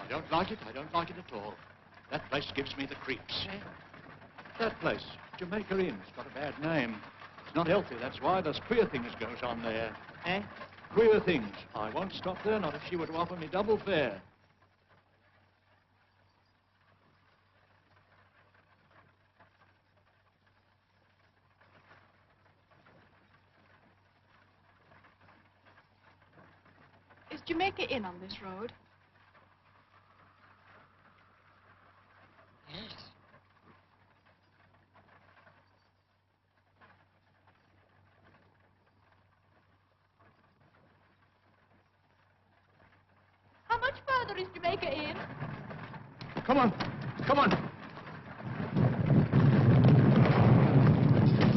I don't like it. I don't like it at all. That place gives me the creeps. That place, Jamaica Inn, has got a bad name. It's not healthy, that's why. There's queer things goes on there. Eh? Queer things. I won't stop there, not if she were to offer me double fare. Is Jamaica Inn on this road? there is Jamaica Inn. Come on. Come on.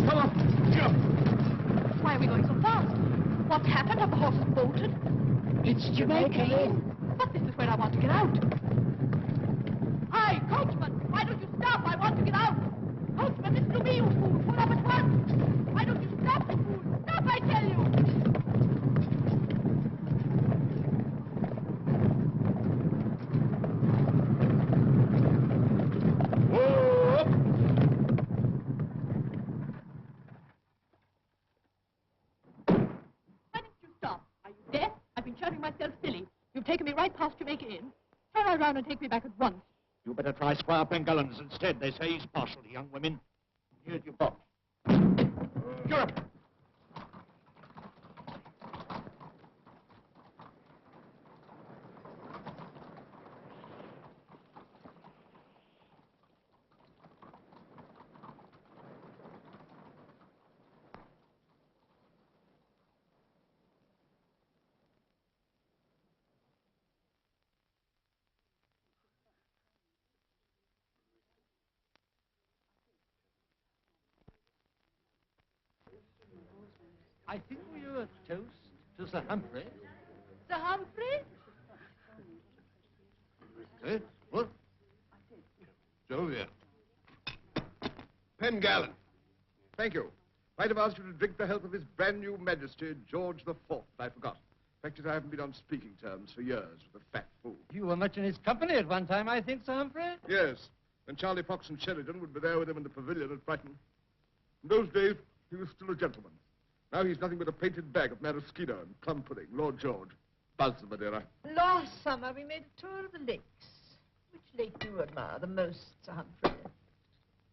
Come on. Jump. Why are we going so fast? What's happened? Have the horses bolted? It's Jamaica Inn. But this is where I want to get out. Hi, coachman! Why don't you stop? I want to get out! Coachman, listen to me, you fool! Pull up at once! Why don't you stop, you fool? Stop, I tell you! Whoa! Why didn't you stop? Are you deaf? I've been shouting myself silly. You've taken me right past Jamaica Inn. Turn right around and take me back at once. You better try Squire Pengullins instead. They say he's partial to young women. Here's your box. Europe! I think we owe a toast to Sir Humphrey. Sir Humphrey? Eh? What? Sylvia. Pengallen. Thank you. Might have asked you to drink the health of His brand new Majesty, George the Fourth. I forgot. Fact is, I haven't been on speaking terms for years with a fat fool. You were much in his company at one time, I think, Sir Humphrey? Yes, and Charlie Fox and Sheridan would be there with him in the pavilion at Brighton. In those days, he was still a gentleman. Now he's nothing but a painted bag of maraschino and plum pudding. Lord George. Buzz the Madeira. Last summer we made a tour of the lakes. Which lake do you admire the most, Sir Humphrey?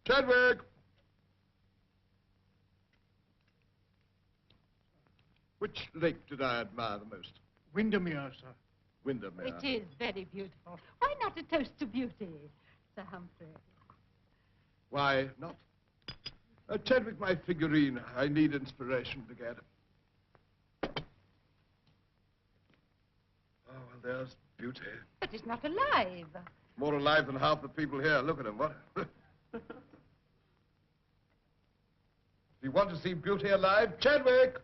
Chadwick! Which lake did I admire the most? Windermere, sir. Windermere. It is very beautiful. Why not a toast to beauty, Sir Humphrey? Why not? Chadwick, my figurine. I need inspiration to get. Oh, well, there's beauty. But it's not alive. More alive than half the people here. Look at him, what? Do you want to see beauty alive? Chadwick!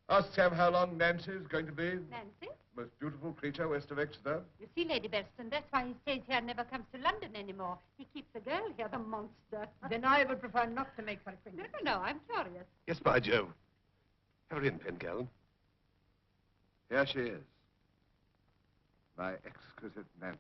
Ask Sam how long Nancy's going to be. Nancy? Most beautiful creature west of Exeter. You see, Lady Bereston, that's why he stays here and never comes to London anymore. He keeps the girl here, the monster. Then I would prefer not to make her No, acquaintance. no, no, I'm curious. Yes, by Jove. Have her in, Pengallen. Here she is. My exquisite Nancy.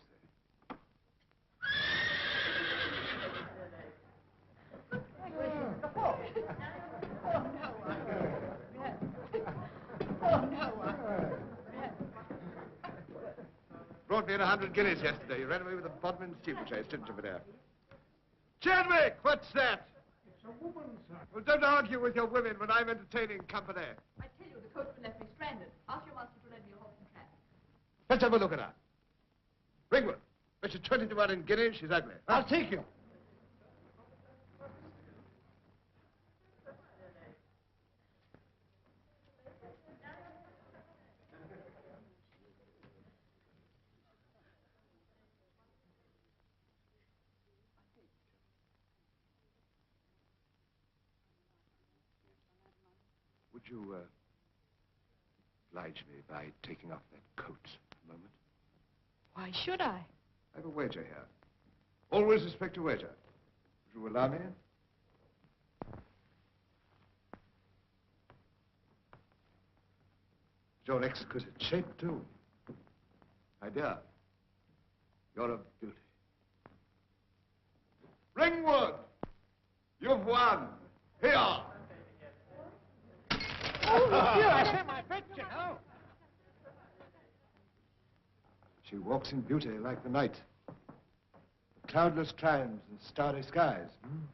Brought me in 100 guineas yesterday. You ran away with a Bodmin steeplechase, didn't you, Madame? Chadwick, what's that? It's a woman, sir. Well, don't argue with your women when I'm entertaining company. I tell you, the coachman left me stranded. Ask your master to lend me a horse and trap. Let's have a look at her. Ringwood, bet you 20 to 1 in guineas, she's ugly. I'll take you. Would you, oblige me by taking off that coat a moment? Why should I? I have a wager here. Always respect a wager. Would you allow me? Your exquisite shape, too. My dear, you're a beauty. Ringwood! You've won! Here! Oh, I said my bet, you know. She walks in beauty like the night. The cloudless climes and starry skies. And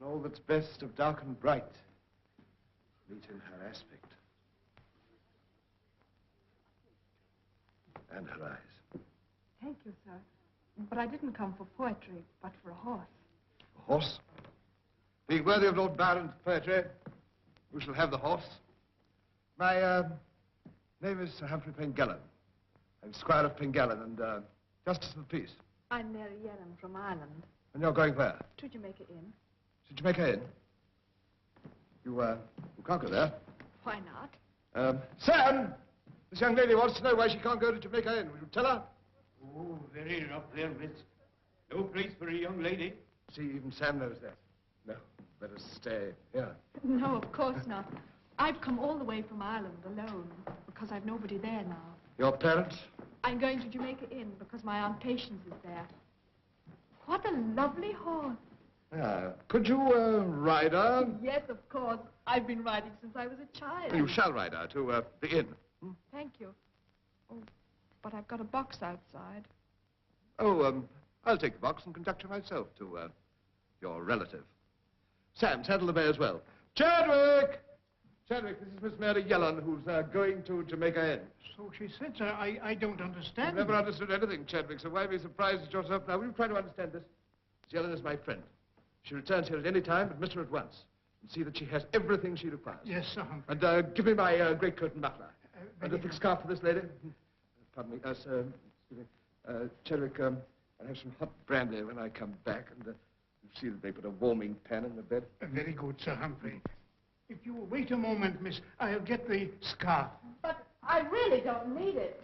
all that's best of dark and bright meet in her aspect. And her eyes. Thank you, sir. But I didn't come for poetry, but for a horse. A horse? Being worthy of Lord Byron's poetry, you shall have the horse. My, name is Sir Humphrey Pengallen. I'm Squire of Pengallen and Justice of the Peace. I'm Mary Yellen from Ireland. And you're going where? To Jamaica Inn. To Jamaica Inn? You can't go there. Why not? Sam! This young lady wants to know why she can't go to Jamaica Inn. Will you tell her? Oh, very rough there, miss. No place for a young lady. See, even Sam knows that. No, better stay here. No, of course not. I've come all the way from Ireland alone because I've nobody there now. Your parents? I'm going to Jamaica Inn because my Aunt Patience is there. What a lovely horse. Yeah. Could you ride her? Yes, of course. I've been riding since I was a child. You shall ride her to the inn. Thank you. Oh, but I've got a box outside. Oh, I'll take the box and conduct her myself to your relative. Sam, saddle the bay as well. Chadwick! Chadwick, this is Miss Mary Yellen, who's going to Jamaica Inn. So she said, sir. I don't understand. I've never understood anything, Chadwick, so why be surprised at yourself now? Will you try to understand this? Miss Yellen is my friend. She returns here at any time, but miss her at once. And see that she has everything she requires. Yes, Sir Humphrey. And give me my greatcoat and muffler. And a very thick scarf for this lady. Pardon me, sir, excuse me. Chadwick, I'll have some hot brandy when I come back, and you'll see that they put a warming pan in the bed. Very good, Sir Humphrey. If you will wait a moment, miss, I'll get the scarf. But I really don't need it.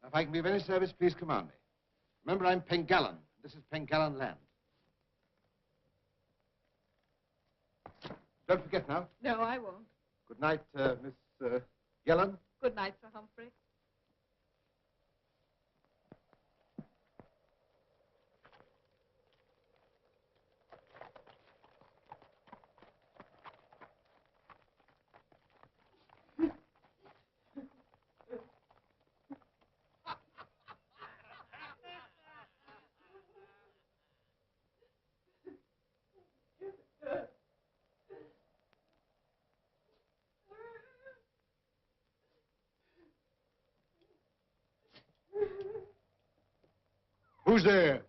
If I can be of any service, please command me. Remember, I'm Pengallen. This is Pengallen land. Don't forget now. No, I won't. Good night, Miss Yellen. Good night, Sir Humphrey. Who's there?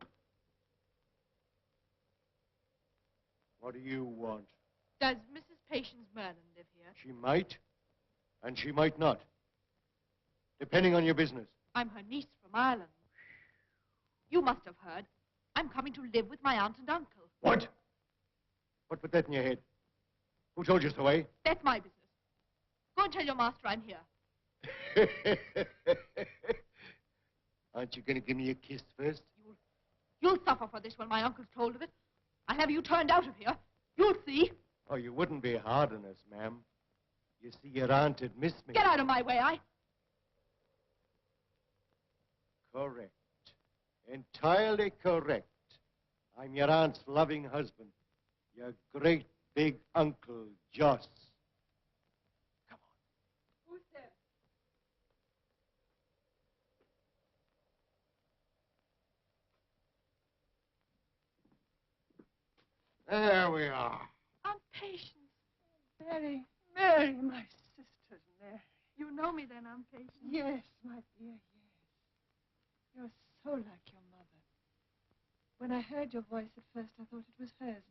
What do you want? Does Mrs. Patience Merlin live here? She might, and she might not. Depending on your business. I'm her niece from Ireland. You must have heard. I'm coming to live with my aunt and uncle. What? What put that in your head? Who told you so, eh? That's my business. Go and tell your master I'm here. Aren't you going to give me a kiss first? You'll suffer for this when my uncle's told of it. I'll have you turned out of here. You'll see. Oh, you wouldn't be hard on us, ma'am. You see, your aunt had missed me. Get out of my way, Correct. Entirely correct. I'm your aunt's loving husband. Your great big uncle, Joss. Come on. Who's there? There we are. Aunt Patience. Mary, Mary, my sister, Mary. You know me then, Aunt Patience? Yes, my dear, yes. You're so like your mother. When I heard your voice at first, I thought it was hers.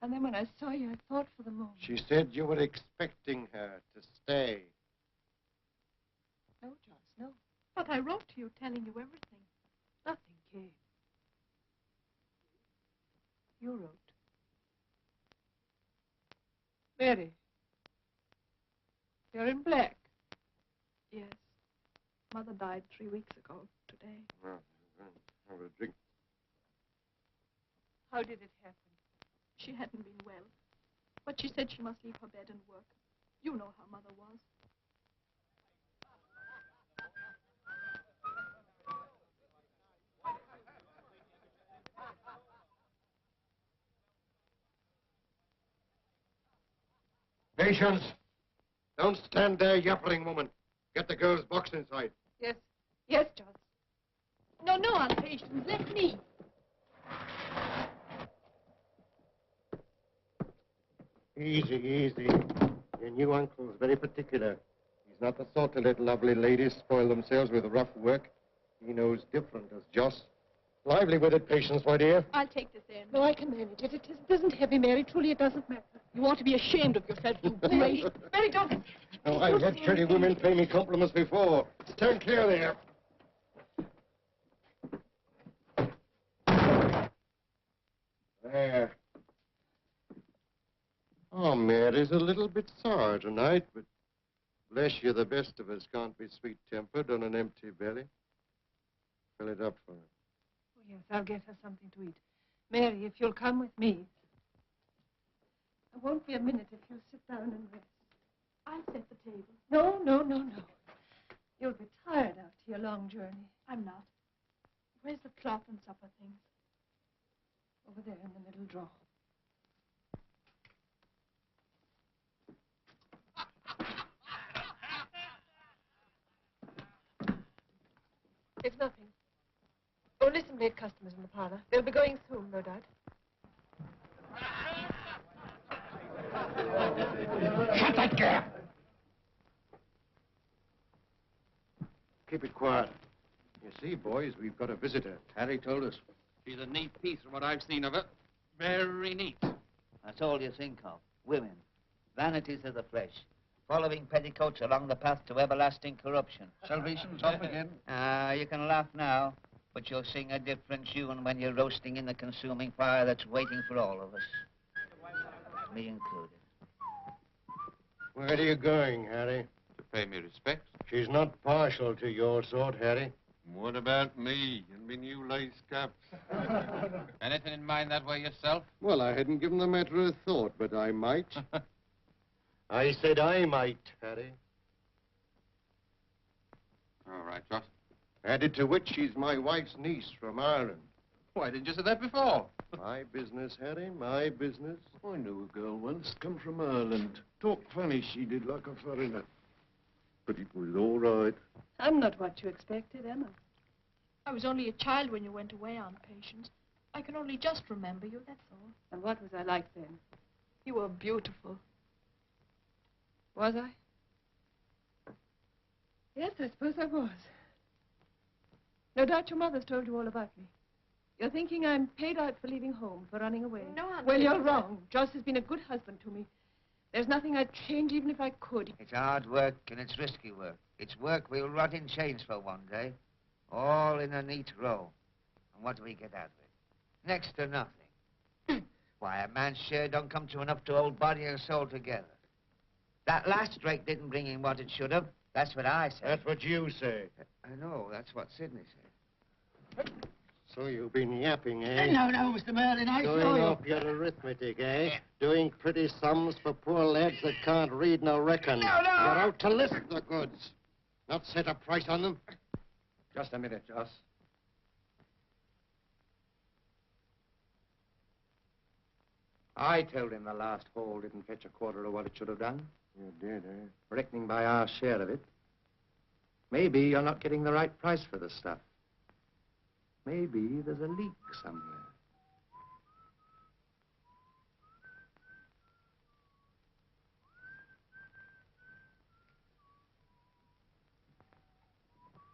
And then when I saw you, I thought for the moment. She said you were expecting her to stay. No, Joss, no. But I wrote to you telling you everything. Nothing came. You wrote. Mary, you're in black. Yes. Mother died 3 weeks ago today. Well, have a drink. How did it happen? She hadn't been well. But she said she must leave her bed and work. You know how Mother was. Patience! Don't stand there yapping, woman. Get the girl's box inside. Yes. Yes, Joss. No, no, Aunt Patience. Let me. Easy, easy. Your new uncle's very particular. He's not the sort to let lovely ladies spoil themselves with rough work. He knows different as Joss. Lively with it, Patience, my dear. I'll take this in. No, I can manage it. It isn't heavy, Mary. Truly, it doesn't matter. You ought to be ashamed of yourself, you great. Mary, don't. Oh, I've had pretty women pay me compliments before. Stand clear there. There. Oh, Mary's a little bit sour tonight, but bless you, the best of us can't be sweet-tempered on an empty belly. Fill it up for her. Oh, yes, I'll get her something to eat. Mary, if you'll come with me. I won't be a minute if you'll sit down and rest. I'll set the table. No, no, no, no. You'll be tired after your long journey. I'm not. Where's the cloth and supper things? Over there in the middle drawer. It's nothing. Only some late customers in the parlor. They'll be going soon, no doubt. Shut that gap! Keep it quiet. You see, boys, we've got a visitor. Harry told us. She's a neat piece from what I've seen of her. Very neat. That's all you think of. Women. Vanities of the flesh. Following petticoats along the path to everlasting corruption. Salvation's off again. You can laugh now, but you'll sing a different tune when you're roasting in the consuming fire that's waiting for all of us. Me included. Where are you going, Harry? To pay me respects. She's not partial to your sort, Harry. What about me and me new lace caps? Anything in mind that way yourself? Well, I hadn't given the matter a thought, but I might. I said I might, Harry. All right, Joss. Added to which she's my wife's niece from Ireland. Why didn't you say that before? My business, Harry, my business. I knew a girl once, come from Ireland. Talked funny, she did, like a foreigner. But it was all right. I'm not what you expected, Emma. I was only a child when you went away, Aunt Patience. I can only just remember you, that's all. And what was I like then? You were beautiful. Was I? Yes, I suppose I was. No doubt your mother's told you all about me. You're thinking I'm paid out for leaving home, for running away. No, Aunt Well, you're Patience, wrong. Joss has been a good husband to me. There's nothing I'd change even if I could. It's hard work and it's risky work. It's work we'll rot in chains for one day. All in a neat row. And what do we get out of it? Next to nothing. Why, a man's share don't come to enough to hold body and soul together. That last strike didn't bring in what it should have. That's what I said. That's what you say. I know, that's what Sidney said. So you've been yapping, eh? No, Mr. Merlin, I saw Doing you. up your arithmetic, eh? Doing pretty sums for poor lads that can't read nor reckon. No. You're out to list the goods, not set a price on them. Just a minute, Joss. I told him the last haul didn't fetch a quarter of what it should have done. You did, eh? Reckoning by our share of it. Maybe you're not getting the right price for the stuff. Maybe there's a leak somewhere.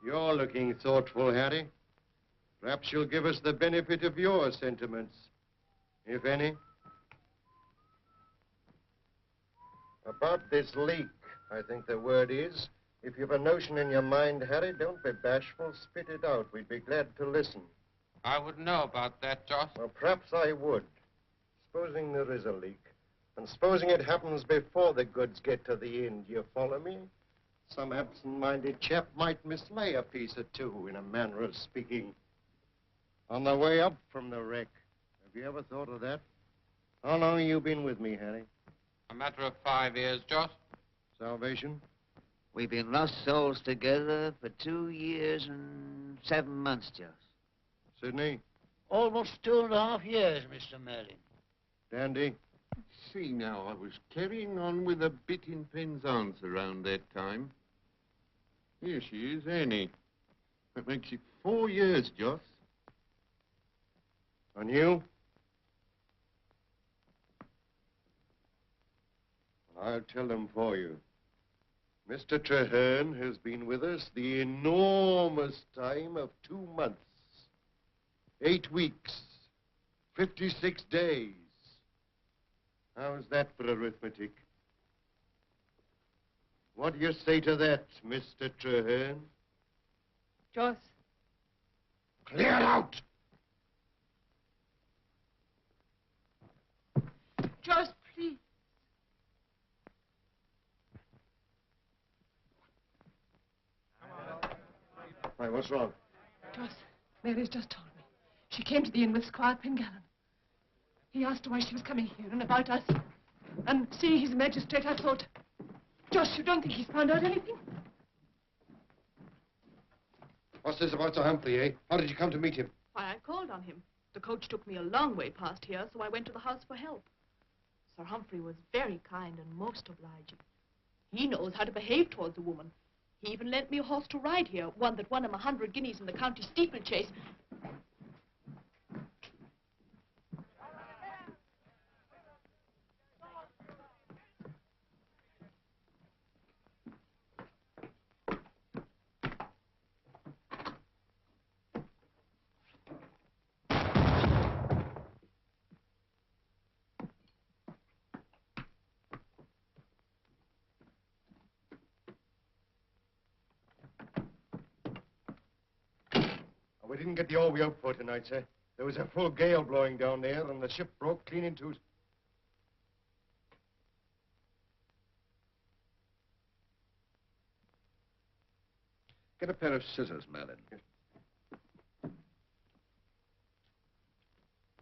You're looking thoughtful, Harry. Perhaps you'll give us the benefit of your sentiments, if any. About this leak, I think the word is, if you've a notion in your mind, Harry, don't be bashful, spit it out. We'd be glad to listen. I wouldn't know about that, Joss. Well, perhaps I would. Supposing there is a leak, and supposing it happens before the goods get to the inn, do you follow me? Some absent-minded chap might mislay a piece or two, in a manner of speaking. On the way up from the wreck. Have you ever thought of that? How long have you been with me, Harry? A matter of 5 years, Joss. Salvation? We've been lost souls together for 2 years and 7 months, Joss. Sidney? Almost 2.5 years, Mr. Merlin. Dandy? see now. I was carrying on with a bit in Penzance around that time. Here she is, Annie. That makes it 4 years, Joss. And you? I'll tell them for you. Mr. Traherne has been with us the enormous time of 2 months, 8 weeks, 56 days. How's that for arithmetic? What do you say to that, Mr. Traherne? Joss. Clear out! Joss, please. Why, what's wrong? Joss, Mary's just told me. She came to the inn with Squire Pengallan. He asked her why she was coming here and about us. And seeing he's a magistrate, I thought... Joss, you don't think he's found out anything? What's this about Sir Humphrey, eh? How did you come to meet him? Why, I called on him. The coach took me a long way past here, so I went to the house for help. Sir Humphrey was very kind and most obliging. He knows how to behave towards a woman. He even lent me a horse to ride here, one that won him 100 guineas in the county steeplechase. We didn't get the oar we hoped for tonight, sir. There was a full gale blowing down there, and the ship broke clean in two. Get a pair of scissors, Merlin.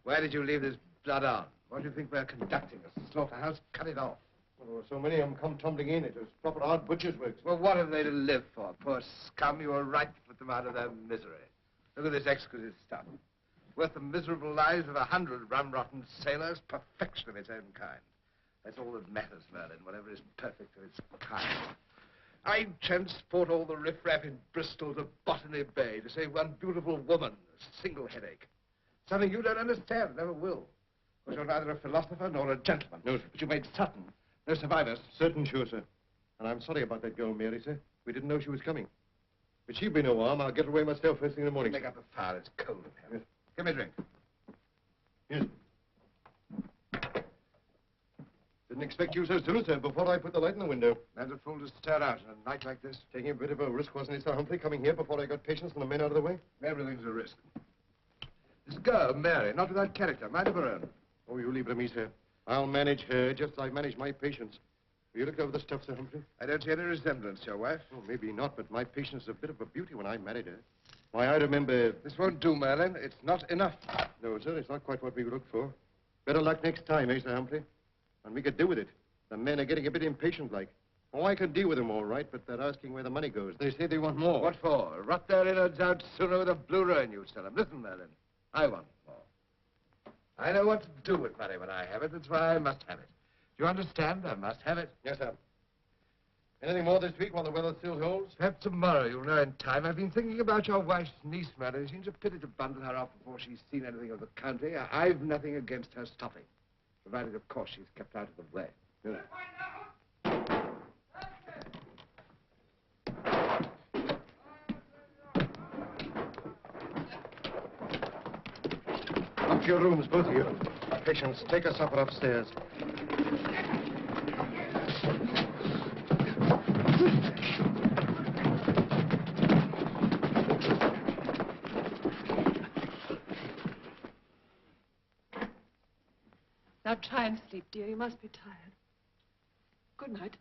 Why did you leave this blood on? What do you think we're conducting? A slaughterhouse? Cut it off. Well, there were so many of them come tumbling in. It was proper hard butcher's work. Well, what have they to live for? Poor scum, you were right to put them out of their misery. Look at this exquisite stuff. Worth the miserable lives of 100 rum-rotten sailors. Perfection of its own kind. That's all that matters, Merlin, whatever is perfect of its kind. I'd transport all the riffraff in Bristol to Botany Bay to save one beautiful woman a single headache. Something you don't understand, never will. Because you're neither a philosopher nor a gentleman. No, sir. But you made certain. No survivors. Certain, sure, sir. And I'm sorry about that girl, Mary, sir. We didn't know she was coming. But she'll be no harm. I'll get her away myself first thing in the morning. Make up a fire. It's cold in here. Yes. Give me a drink. Yes. Didn't expect you so soon, sir, before I put the light in the window. Man's a fool to stir out on a night like this. Taking a bit of a risk, wasn't it, Sir Humphrey, coming here before I got patience and the men out of the way? Everything's a risk. This girl, Mary, not without character, mind of her own. Oh, you leave it to me, sir. I'll manage her just as I manage my patients. Have you looked over the stuff, Sir Humphrey? I don't see any resemblance to your wife. Oh, maybe not, but my patient's a bit of a beauty when I married her. Why, I remember... This won't do, Merlin. It's not enough. No, sir, it's not quite what we looked for. Better luck next time, eh, Sir Humphrey? And we could do with it. The men are getting a bit impatient-like. Oh, I can deal with them all right, but they're asking where the money goes. They say they want more. What for? Rot their innards out sooner with a blue ruin, you tell them. Listen, Merlin, I want more. I know what to do with money when I have it. That's why I must have it. Do you understand? I must have it. Yes, sir. Anything more this week while the weather still holds? Perhaps tomorrow you'll know in time. I've been thinking about your wife's niece, Merlin. It seems a pity to bundle her off before she's seen anything of the country. I've nothing against her stopping, provided, of course, she's kept out of the way. Yes. Up to your rooms, both of you. Patience, take a supper upstairs. Now try and sleep, dear. You must be tired. Good night.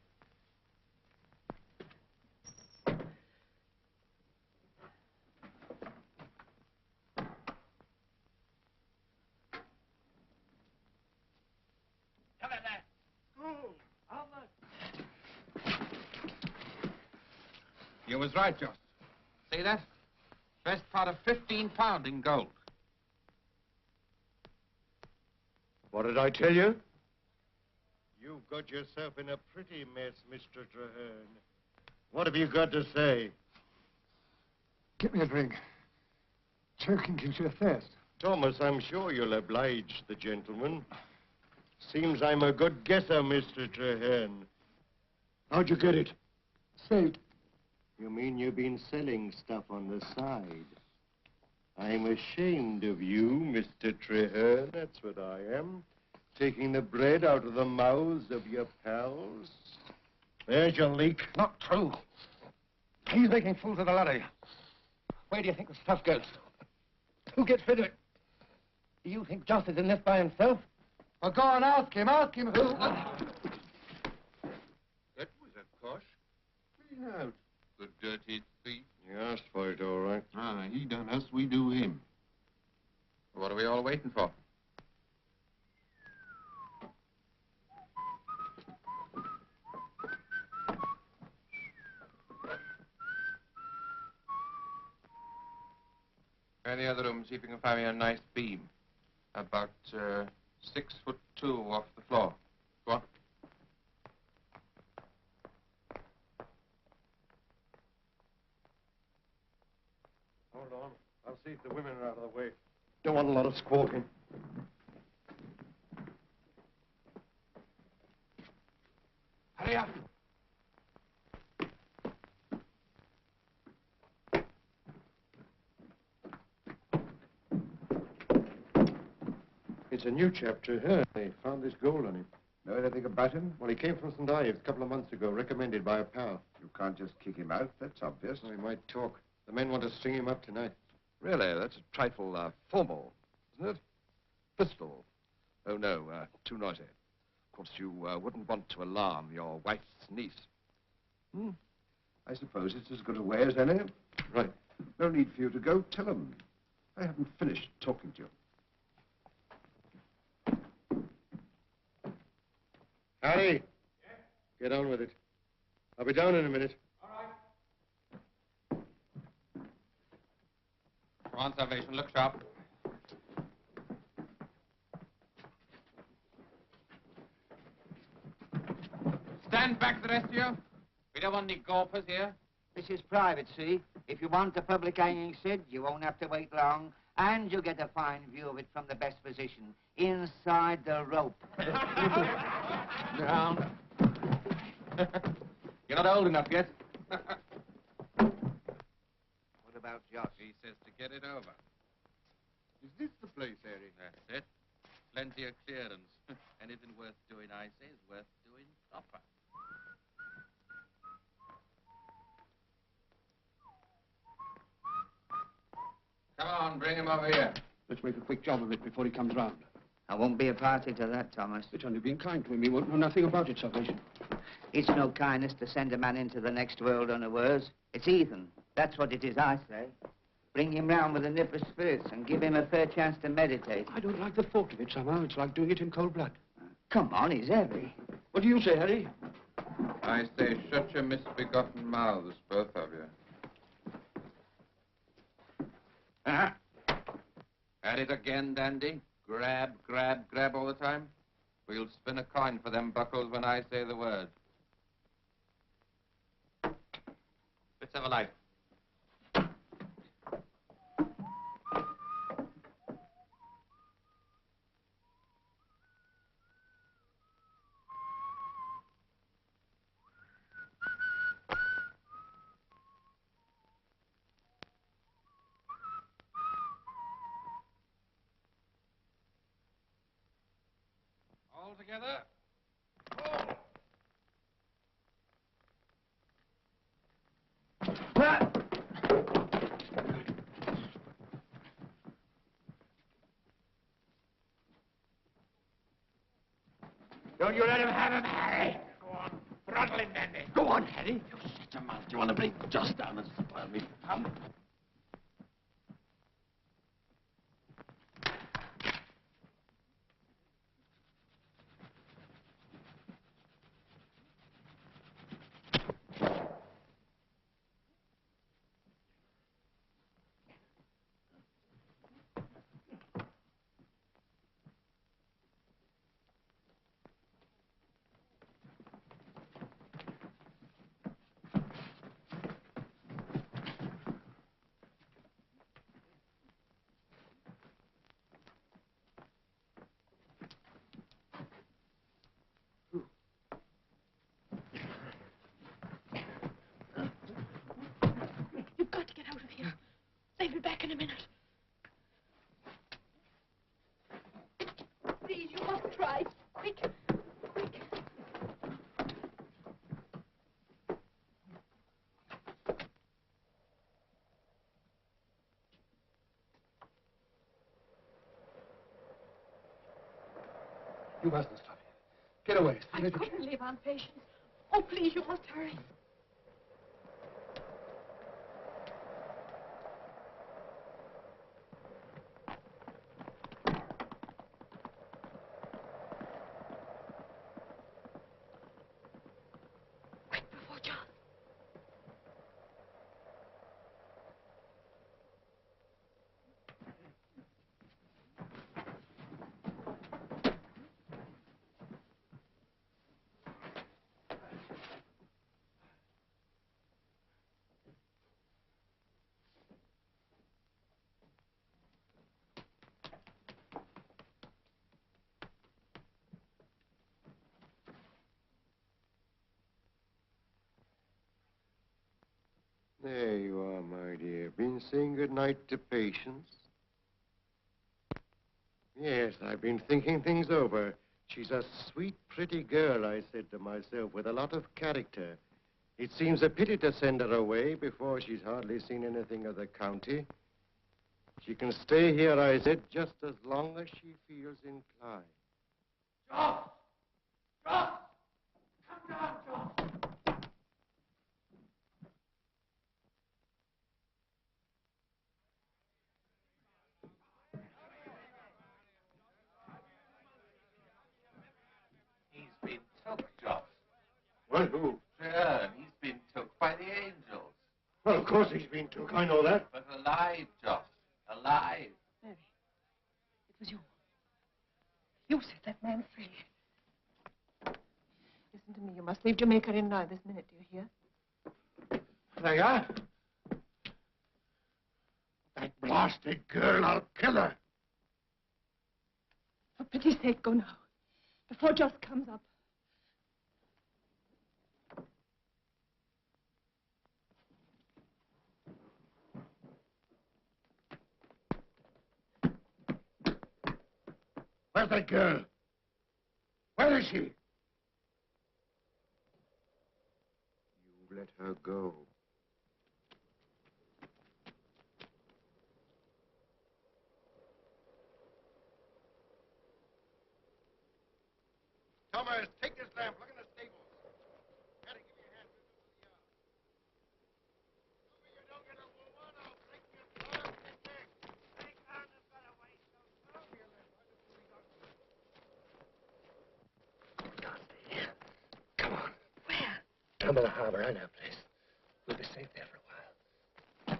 You was right, Joss. See that? Best part of 15 pound in gold. What did I tell you? You've got yourself in a pretty mess, Mr. Traherne. What have you got to say? Get me a drink. Choking gives you a thirst. Thomas, I'm sure you'll oblige the gentleman. Seems I'm a good guesser, Mr. Traherne. How'd you get it? Saved. You mean you've been selling stuff on the side? I'm ashamed of you, Mr. Traherne. That's what I am. Taking the bread out of the mouths of your pals. There's your leak. Not true. He's making fools of the lot of you. Where do you think the stuff goes? Who gets rid of it? Do you think Joss is in this by himself? Well, go on, ask him who. That was a cosh. Clean out, the dirty thief. You asked for it, all right. Ah, he done us, we do him. What are we all waiting for? Any other room, see if you can find me a nice beam. About 6'2" off the floor. Go on. Hold on. I'll see if the women are out of the way. Don't want a lot of squawking. Hurry up. It's a new chap, Traherne. They found this gold on him. Know anything about him? Well, he came from St. Ives a couple of months ago, recommended by a pal. You can't just kick him out. That's obvious. Well, he might talk. The men want to string him up tonight. Really? That's a trifle formal, isn't it? Pistol. Oh, no, too noisy. Of course, you wouldn't want to alarm your wife's niece. I suppose it's as good a way as any. Right. No need for you to go. Tell him. I haven't finished talking to you. Harry. Yeah? Get on with it. I'll be down in a minute. All right. Come on, Salvation, look sharp. Stand back, the rest of you. We don't want any golfers here. This is private, see? If you want the public hanging, Sid, you won't have to wait long. And you'll get a fine view of it from the best position, inside the rope. Down. You're not old enough yet. What about Josh? He says to get it over. Is this the place, Harry? That's it. Plenty of clearance. Anything worth doing, I say, is worth doing proper. Come on, bring him over here. Let's make a quick job of it before he comes round. I won't be a party to that, Thomas. It's only being kind to him. He won't know nothing about it, Salvation. It's no kindness to send a man into the next world unawares. It's heathen. That's what it is, I say. Bring him round with a nip of spirits and give him a fair chance to meditate. I don't like the thought of it somehow. It's like doing it in cold blood. Come on, he's heavy. What do you say, Harry? I say, shut your misbegotten mouths, both of you. At it again, Dandy. Grab, grab, grab all the time. We'll spin a coin for them buckles when I say the word. Let's have a light. All together. Don't you let him have him, Harry. Go on. Throttle him, Dandy. Go on, Harry. You shut your mouth. You want to bring Joss down and spoil me? Come. You mustn't stop here. Get away. I couldn't leave Aunt Patience. Oh, please, you must hurry. Wait before John. There you are, my dear. Been saying goodnight to Patience? Yes, I've been thinking things over. She's a sweet, pretty girl, I said to myself, with a lot of character. It seems a pity to send her away before she's hardly seen anything of the county. She can stay here, I said, just as long as she feels inclined. Joss! Joss! Come down, Joss! He's been took, Joss. Well, who? Sure, he's been took by the angels. Well, of course he's been took. I know that. But alive, Joss. Alive. Mary, it was you. You set that man free. Listen to me. You must leave Jamaica Inn now this minute. Do you hear? There you are. That blasted girl, I'll kill her. For pity's sake, go now. Before Joss comes up. Where's that girl? Where is she? You let her go. Thomas, take this lamp. Look in the stables. Hattie, give me a hand. If you don't get a woman, I'll break your blasted neck. Take on the better way, so Come on. Where? Down by the harbor. I know a place. We'll be safe there for a while.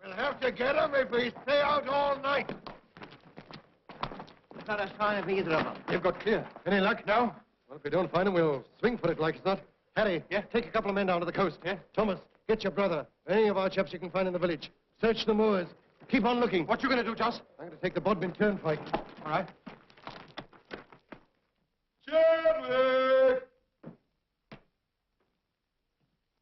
We'll have to get him if we stay out all night. There's not a sign of either of them. They've got clear. Any luck? No. Well, if we don't find him, we'll swing for it like it's not. Harry, take a couple of men down to the coast. Thomas, get your brother. Any of our chaps you can find in the village. Search the moors. Keep on looking. What you going to do, Joss? I'm going to take the Bodmin Turnpike. All right. Chadwick!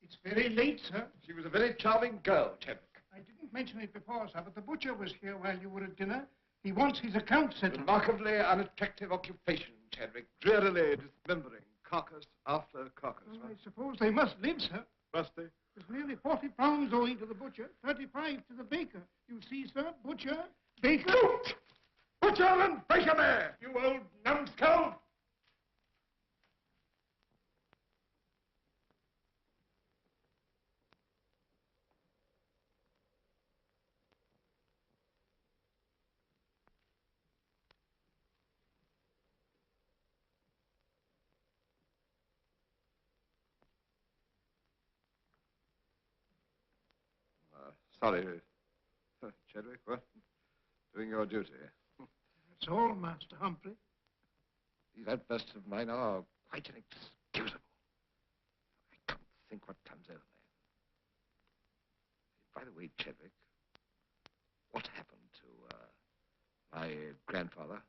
It's very late, sir. She was a very charming girl, Chadwick. I didn't mention it before, sir, but the butcher was here while you were at dinner. He wants his account settled. Remarkably unattractive occupation, Chadwick. Drearily dismembering carcass after carcass. Well, I suppose they must live, sir. Must they? There's nearly 40 pounds owing to the butcher, 35 to the baker. You see, sir, butcher, baker... Butcher and baker there, you old numbskull! Sorry, Chadwick, what? Doing your duty. That's all, Master Humphrey. These outbursts of mine are quite inexcusable. I can't think what comes over me. By the way, Chadwick, what happened to my grandfather?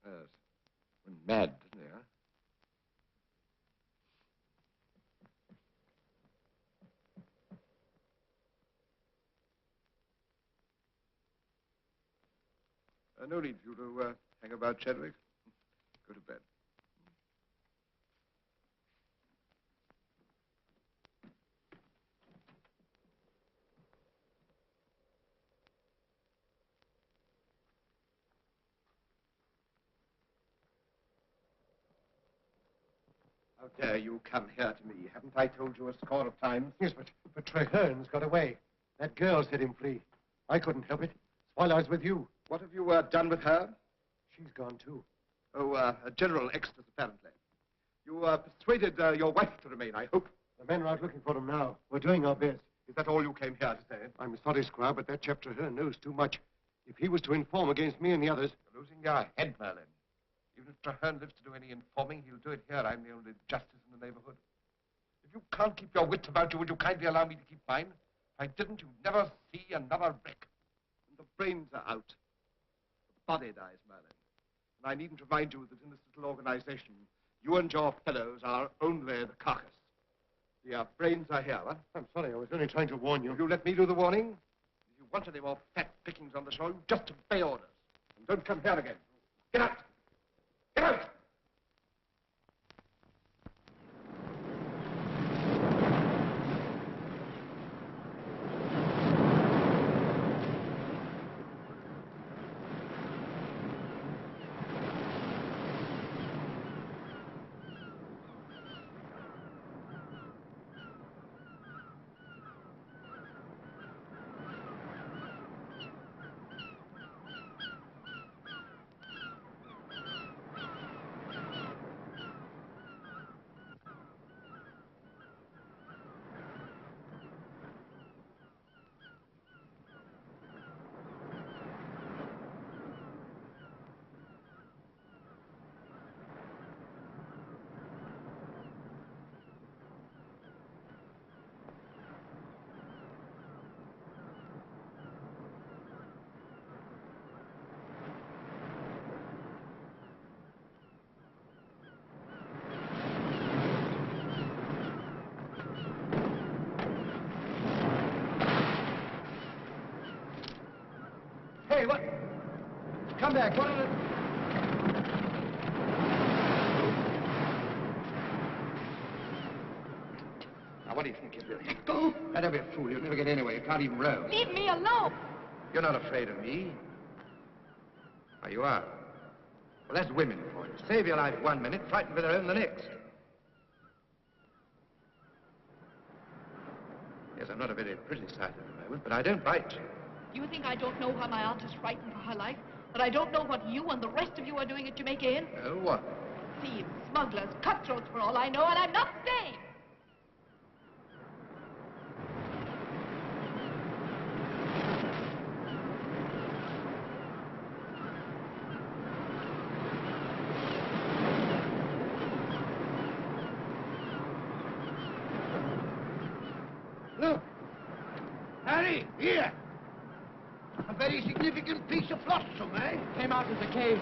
Yes, went mad, didn't he, huh? No need for you to hang about, Chadwick. Go to bed. How dare you come here to me? Haven't I told you a score of times? Yes, but Treherne's got away. That girl set him free. I couldn't help it. While I was with you. What have you done with her? She's gone, too. Oh, a general extras, apparently. You persuaded your wife to remain, I hope. The men are out looking for him now. We're doing our best. Is that all you came here to say? I'm sorry, Squire, but that chap Treherne knows too much. If he was to inform against me and the others... You're losing your head, Merlin. Even if Treherne lives to do any informing, he'll do it here. I'm the only justice in the neighborhood. If you can't keep your wits about you, would you kindly allow me to keep mine? If I didn't, you'd never see another wreck. And the brains are out. The body dies, Merlin. And I needn't remind you that in this little organization, you and your fellows are only the carcass. The brains are here, huh? I'm sorry, I was only trying to warn you. Will you let me do the warning? If you want any more fat pickings on the show, you just obey orders. And don't come here again. Get out! Get out! Hey, what? Come back. What are the... Now, what do you think you're doing? Let go! Now, don't be a fool. You'll never get anywhere. You can't even row. Leave me alone. You're not afraid of me. Oh, you are? Well, that's women for you. Save your life 1 minute, frightened for their own the next. Yes, I'm not a very pretty sight at the moment, but I don't bite. Do you think I don't know why my aunt is frightened for her life? That I don't know what you and the rest of you are doing at Jamaica Inn? Oh, what? Thieves, smugglers, cutthroats for all I know, and I'm not staying. Look. Harry, here. A very significant piece of flotsam, eh? Came out of the cave.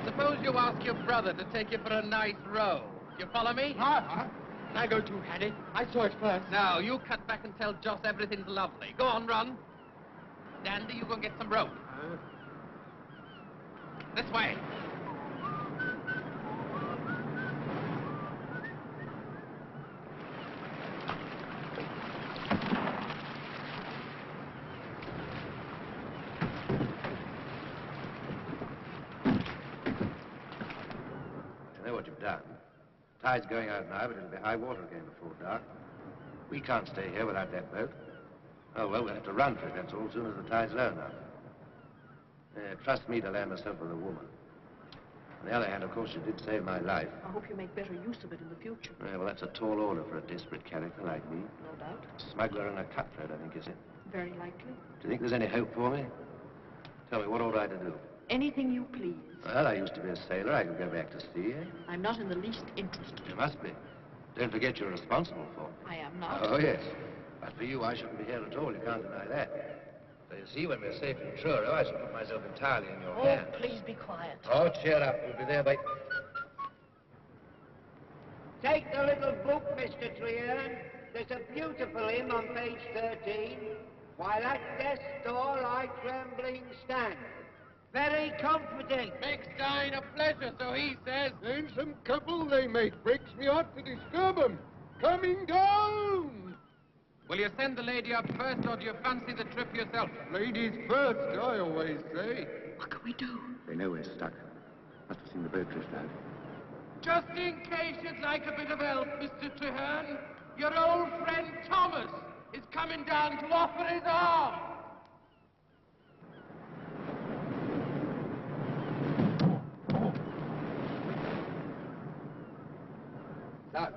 Suppose you ask your brother to take you for a nice row. You follow me? Huh? I go too, Harry. I saw it first. Now, you cut back and tell Joss everything's lovely. Go on, run. Dandy, you go and get some rope. This way. Done. Tide's going out now, but it'll be high water again before dark. We can't stay here without that boat. Oh, well, we'll have to run for it, that's all, as soon as the tide's low enough. Trust me to land myself with a woman. On the other hand, of course, you did save my life. I hope you make better use of it in the future. Yeah, well, that's a tall order for a desperate character like me. No doubt. Smuggler and a cutthroat, I think, is it? Very likely. Do you think there's any hope for me? Tell me, what ought I to do? Anything you please. Well, I used to be a sailor. I could go back to sea, eh? I'm not in the least interested. You must be. Don't forget you're responsible for. I am not. Oh, yes. But for you, I shouldn't be here at all. You can't deny that. So you see, when we're safe in Truro, I shall put myself entirely in your hands. Oh, please be quiet. Oh, cheer up. We'll be there by... Take the little book, Mr. Treherne. There's a beautiful hymn on page 13. While at death's door I trembling stand. Very comforting. Makes dine a pleasure, so he says. Handsome couple they make. Breaks me heart to disturb them. Coming down! Will you send the lady up first, or do you fancy the trip yourself? Ladies first, I always say. What can we do? They know we're stuck. Must have seen the boat drift out. Just in case you'd like a bit of help, Mr. Treherne, your old friend Thomas is coming down to offer his arm. Now,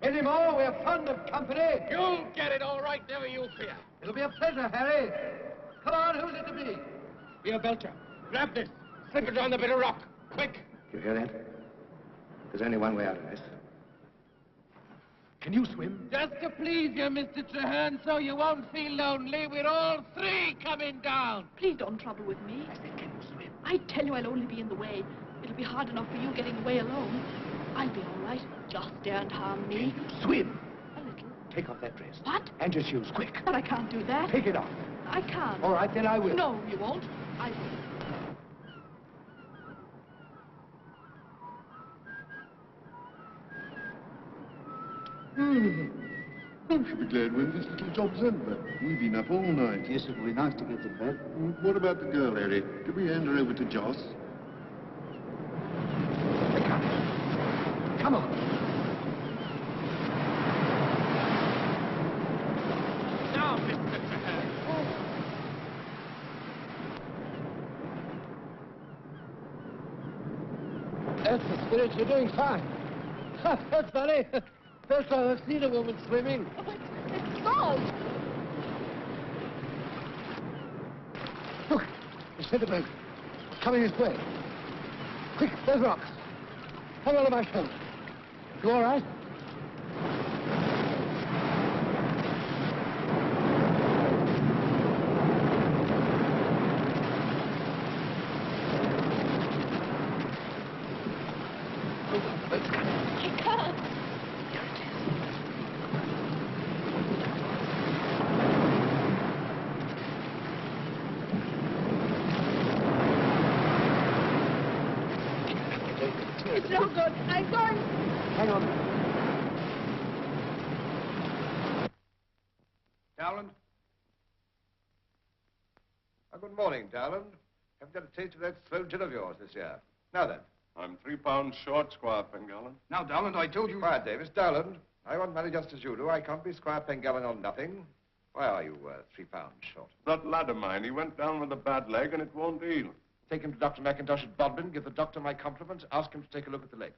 any more? We're fond of company. You'll get it all right, never you fear. It'll be a pleasure, Harry. Come on, who's it to be? Here, Belcher, grab this. Slip it on the bit of rock. Quick. You hear that? There's only one way out of this. Can you swim? Just to please you, Mr. Treherne, so you won't feel lonely, we're all three coming down. Please don't trouble with me. I said, can you swim? I tell you I'll only be in the way. It'll be hard enough for you getting away alone. I'll be all right. Just daren't harm me. Can you swim? A little. Take off that dress. What? And your shoes, quick. But I can't do that. Take it off. I can't. All right, then I will. No, you won't. I will. I should be glad when this little job's over. We've been up all night. Yes, it would be nice to get to bed. What about the girl, Harry? Did we hand her over to Joss? Come on. Now, Mr. Treherne. That's the spirit. You're doing fine. That's funny. First time I've seen a woman swimming. It's Bob. Look, it's hit the boat. Coming this way. Quick, there's rocks. Hang on to my shoulder. You all right? I can't. It's no good. I'm going. Hang on. Dowland? Good morning, Dowland. Haven't had a taste of that slow gin of yours this year. Now then. I'm 3 pounds short, Squire Pengallen. Now, Dowland, I told you... Quiet, Davis. Dowland, I want money just as you do. I can't be Squire Pengallen on nothing. Why are you 3 pounds short? That lad of mine, he went down with a bad leg and it won't heal. Take him to Dr. McIntosh at Bodmin, give the doctor my compliments, ask him to take a look at the leg.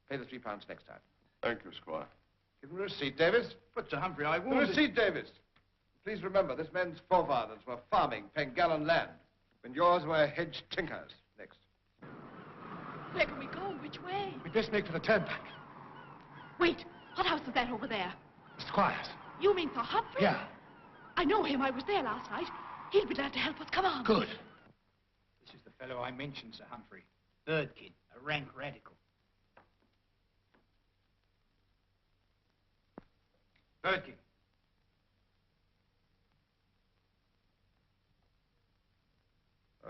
Pay the 3 pounds next time. Thank you, Squire. Give him a receipt, Davis. But, Sir Humphrey, I The won't... receipt, Davis. Please remember, this man's forefathers were farming Pengallen land, when yours were hedge tinkers. Next. Where can we go? Which way? We'd best make for the turnpike. Wait. What house is that over there? The Squire's. You mean Sir Humphrey? Yeah. I know him. I was there last night. He'll be glad to help us. Come on. Good. This is the fellow I mentioned, Sir Humphrey. Birdkin, a rank radical. Birdkin.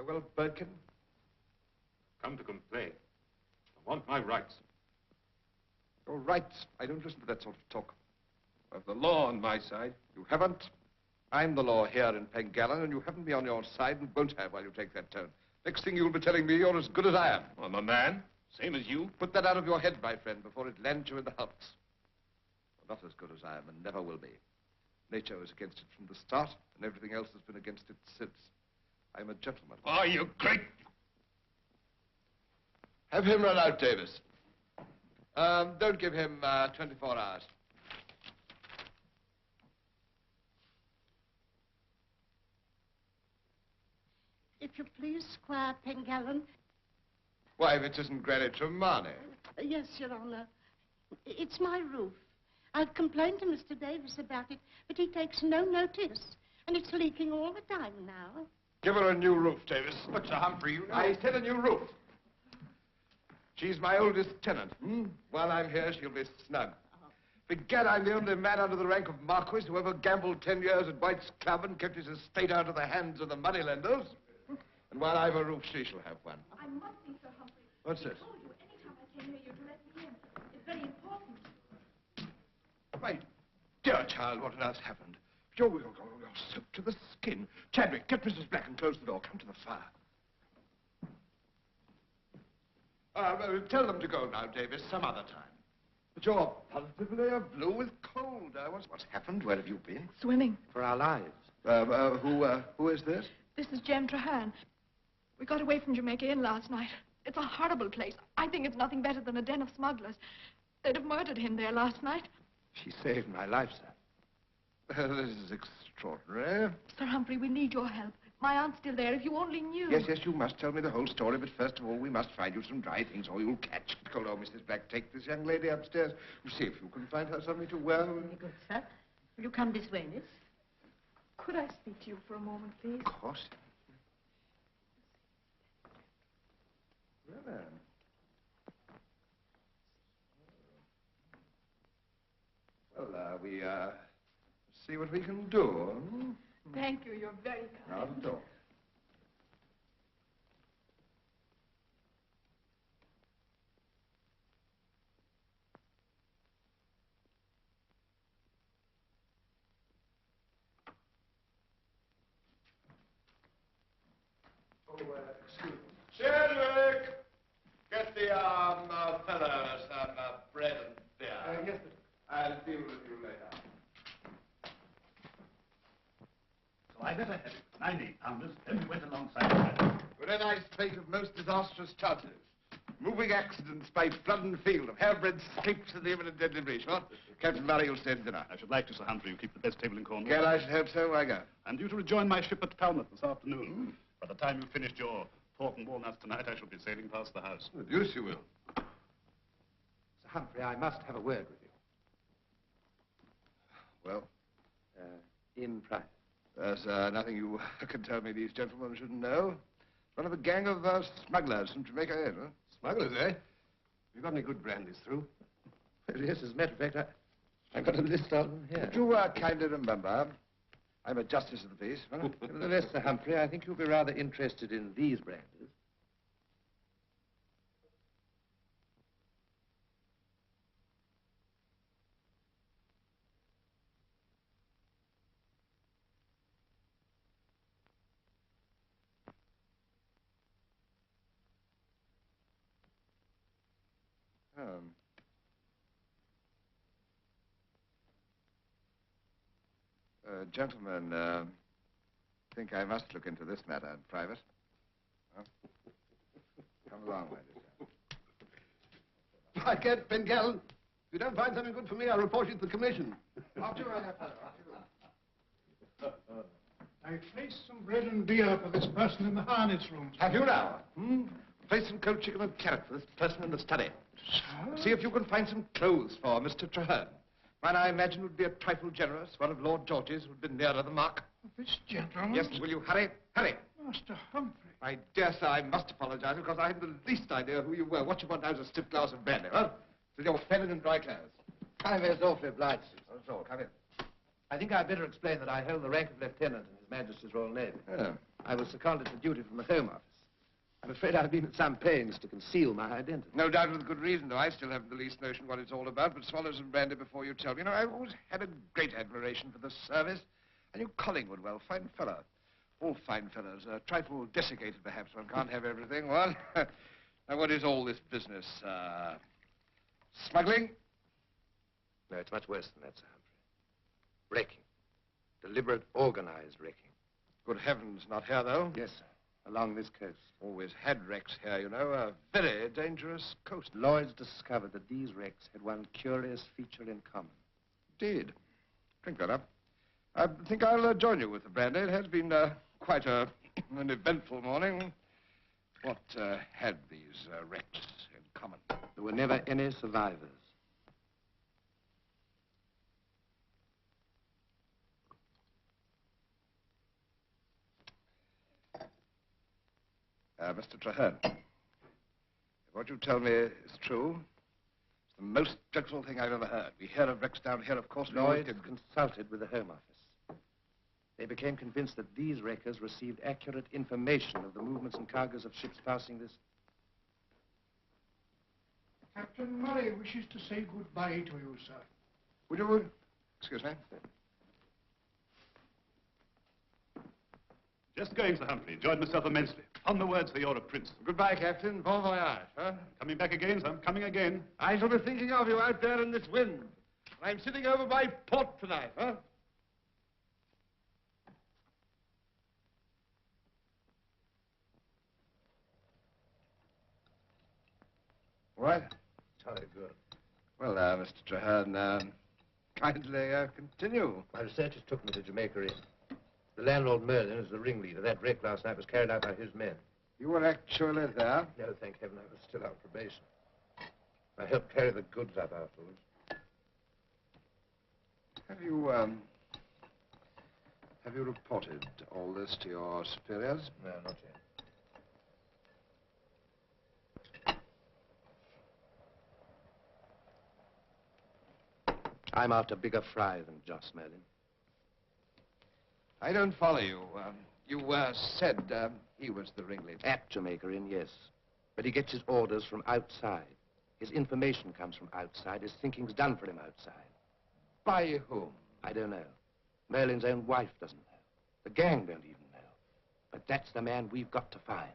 Well, Birdkin? Come to complain. I want my rights. Your rights. I don't listen to that sort of talk. I have the law on my side. You haven't. I'm the law here in Pengallen, and you haven't me on your side and won't have while you take that tone. Next thing you'll be telling me you're as good as I am. I'm a man, same as you. Put that out of your head, my friend, before it lands you in the hulks. You're not as good as I am and never will be. Nature was against it from the start, and everything else has been against it since. I'm a gentleman. Oh, you great... Have him run out, Davis. Don't give him 24 hours. If you please, Squire Pengallen. Why, if it isn't Granny Tremarny. Yes, Your Honor. It's my roof. I've complained to Mr. Davis about it, but he takes no notice. And it's leaking all the time now. Give her a new roof, Davis. But, Sir Humphrey, you know... I said a new roof. She's my oldest tenant. While I'm here, she'll be snug. Begad, I'm the only man under the rank of Marquis who ever gambled 10 years at White's Club and kept his estate out of the hands of the moneylenders. And while I've a roof, she shall have one. I must see Sir Humphrey. What's this? I told you, anytime I came here, you'd let me in. It's very important. My dear child, what on earth's happened? You're soaked to the skin. Chadwick, get Mrs. Black and close the door. Come to the fire. Tell them to go now, Davis, some other time. But you're positively blue with cold. What's happened? Where have you been? Swimming. For our lives. Who is this? This is Jem Trahan. We got away from Jamaica Inn last night. It's a horrible place. I think it's nothing better than a den of smugglers. They'd have murdered him there last night. She saved my life, sir. This is extraordinary. Sir Humphrey, we need your help. My aunt's still there. If you only knew. Yes, you must tell me the whole story, but first of all, we must find you some dry things or you'll catch. Hello, Mrs. Black, take this young lady upstairs. See if you can find her something to wear. Very good, sir. Will you come this way, miss? Could I speak to you for a moment, please? Of course. Well, then. Well, we, see what we can do. Hmm? Thank you. You're very kind. Not at all. Excuse me. Chadwick! Get the, fellows some, bread and beer. Yes, sir. I'll deal with you later. So I better have it. 90 pounders, then we went alongside the With a nice fate of most disastrous chances. Moving accidents by flood and field, of hair-breadth escapes in the imminent deadly breach, what? Captain Murray will stay to dinner. I should like to, Sir Humphrey. You keep the best table in Cornwall. Well, I should hope so. Why go? I'm due to rejoin my ship at Falmouth this afternoon. By the time you've finished your pork and walnuts tonight, I shall be sailing past the house. The deuce you will. Sir Humphrey, I must have a word with you. Well? In private. There's nothing you can tell me these gentlemen shouldn't know. One of a gang of smugglers from Jamaica Inn, huh? Smugglers, eh? You got any good brandies through? Well, yes, as a matter of fact, I've got a list of them here. Would you kindly remember, I'm a justice of the peace. Huh? Nevertheless, Sir Humphrey, I think you'll be rather interested in these brandies. Gentlemen, I think I must look into this matter in private. Huh? Come along, my dear. I can't, Pengallen. If you don't find something good for me, I'll report you to the commission. After you, fellow. I placed some bread and beer for this person in the harness room. Have you now? Place some cold chicken and carrot for this person in the study. Sir? See if you can find some clothes for Mr. Traherne. Mine, I imagine, would be a trifle generous. One of Lord George's would be nearer the mark. This gentleman? Yes, will you hurry? Hurry. Master Humphrey. My dear sir, I must apologize because I hadn't the least idea who you were. What you want now is a stiff glass of brandy, huh? With your feminine and dry clothes. I'm as awfully obliged. That's all. Come in. I think I'd better explain that I hold the rank of lieutenant in His Majesty's Royal Navy. Oh. I was seconded for duty from the Home Office. I'm afraid I've been at some pains to conceal my identity. No doubt with good reason, though. I still haven't the least notion what it's all about, but swallow some brandy before you tell me. You know, I've always had a great admiration for the service. And you Collingwood, well, fine fellow. All fine fellows. A trifle desiccated, perhaps. One can't have everything. Well, now what is all this business? Smuggling? No, it's much worse than that, Sir Humphrey. Wrecking. Deliberate, organized wrecking. Good heavens, not here, though. Yes, sir. Along this coast. Always had wrecks here, you know. A very dangerous coast. Lloyd's discovered that these wrecks had one curious feature in common. Indeed. Drink that up. I think I'll join you with the brandy. It has been quite an eventful morning. What had these wrecks in common? There were never any survivors. Mr. Traherne, if what you tell me is true, it's the most dreadful thing I've ever heard. We hear of wrecks down here, of course. Lloyd consulted with the Home Office. They became convinced that these wreckers received accurate information of the movements and cargoes of ships passing this. Captain Murray wishes to say goodbye to you, sir. Would you? Excuse me. Just going, Sir Humphrey. Enjoyed myself immensely. On the words for you're a prince. Goodbye, Captain. Bon voyage, huh? Coming back again, sir. Coming again. I shall be thinking of you out there in this wind. I'm sitting over my port tonight, huh? What? Jolly good. Well, Mr. Traherne, kindly continue. My researchers took me to Jamaica Inn. The landlord Merlin is the ringleader. That wreck last night was carried out by his men. You were actually there? No, thank heaven, I was still on probation. I helped carry the goods up afterwards. Have you reported all this to your superiors? No, not yet. I'm after bigger fry than Joss Merlin. I don't follow you. You said he was the ringleader. At Jamaica Inn, yes. But he gets his orders from outside. His information comes from outside. His thinking's done for him outside. By whom? I don't know. Merlin's own wife doesn't know. The gang don't even know. But that's the man we've got to find.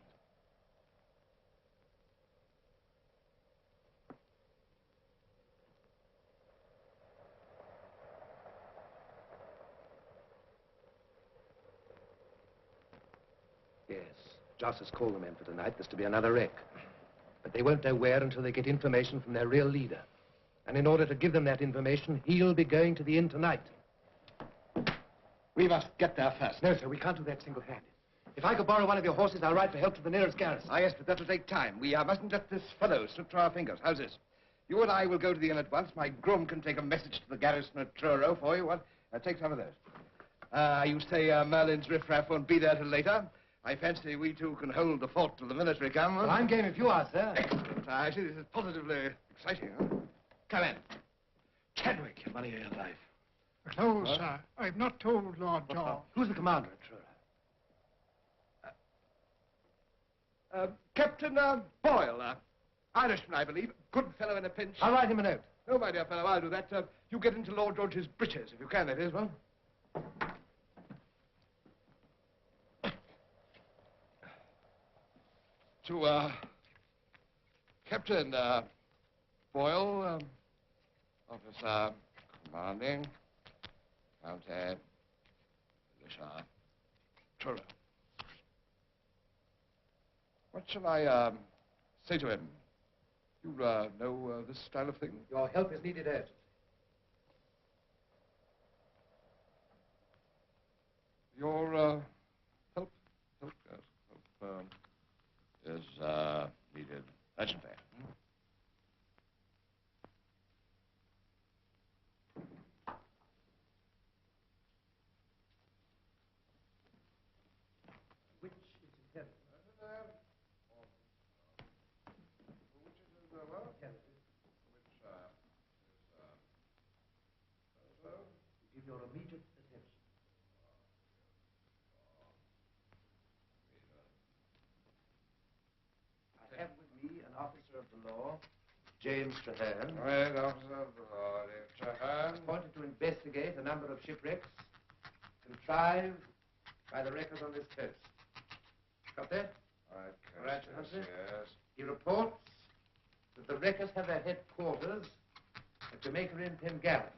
Yes, Joss has called the men for tonight. There's to be another wreck. But they won't know where until they get information from their real leader. And in order to give them that information, he'll be going to the inn tonight. We must get there first. No, sir, we can't do that single-handed. If I could borrow one of your horses, I'll ride for help to the nearest garrison. Ah, yes, but that'll take time. We mustn't let this fellow slip through our fingers. How's this? You and I will go to the inn at once. My groom can take a message to the garrison at Truro for you. Take some of those. You say Merlin's riffraff won't be there till later. I fancy we two can hold the fort till the military come. Well, I'm game if you are, sir. Excellent. I see this is positively exciting, huh? Come in. Chadwick, your money of your life. No, sir. I've not told Lord John. Who's the commander at Truro? Captain Boyle. Irishman, I believe. Good fellow in a pinch. I'll write him a note. No, my dear fellow, I'll do that. You get into Lord George's breeches, if you can, that is, well. To, Captain, Boyle, Officer Commanding, County, Militia, Truro. What shall I, say to him? You, know this style of thing? Your help is needed urgently. Your, help is, needed urgently. Which is intelligent? Give your immediate attention. I have with me an officer of the law, James Traherne. Right, officer of the law, Traherne. Appointed to investigate a number of shipwrecks contrived by the wreckers on this coast. Got that? Right, yes. He reports that the wreckers have their headquarters at Jamaica Inn, Pengallen,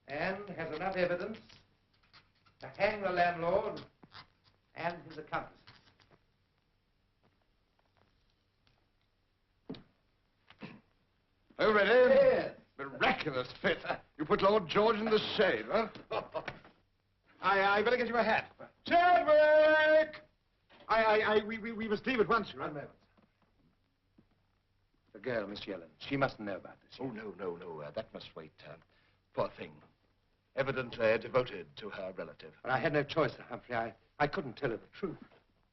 and has enough evidence to hang the landlord and his accomplices. Are you ready? Yes. Miraculous fit. You put Lord George in the shade, huh? I better get you a hat. Chadwick! We must leave at once. One moment. The girl, Miss Yellen, she mustn't know about this. Oh, no. That must wait. Poor thing. Evidently devoted to her relative. But I had no choice, Sir Humphrey. I couldn't tell her the truth.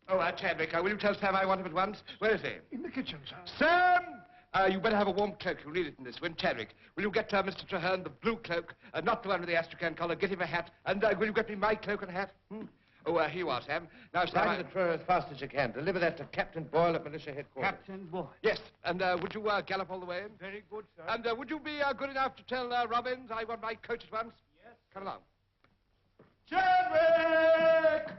Oh, Chadwick, will you tell Sam I want him at once? Where is he? In the kitchen, sir. Sam! You better have a warm cloak. You'll need it in this winteric. Will you get Mr. Traherne the blue cloak, not the one with the astrakhan collar? Get him a hat. And will you get me my cloak and hat? Hmm? Oh, here you are, Sam. Now, Sam, Ride to the train as fast as you can. Deliver that to Captain Boyle at militia headquarters. Captain Boyle. Yes, and would you gallop all the way in? Very good, sir. And would you be good enough to tell Robbins I want my coach at once? Yes. Come along. Chadwick!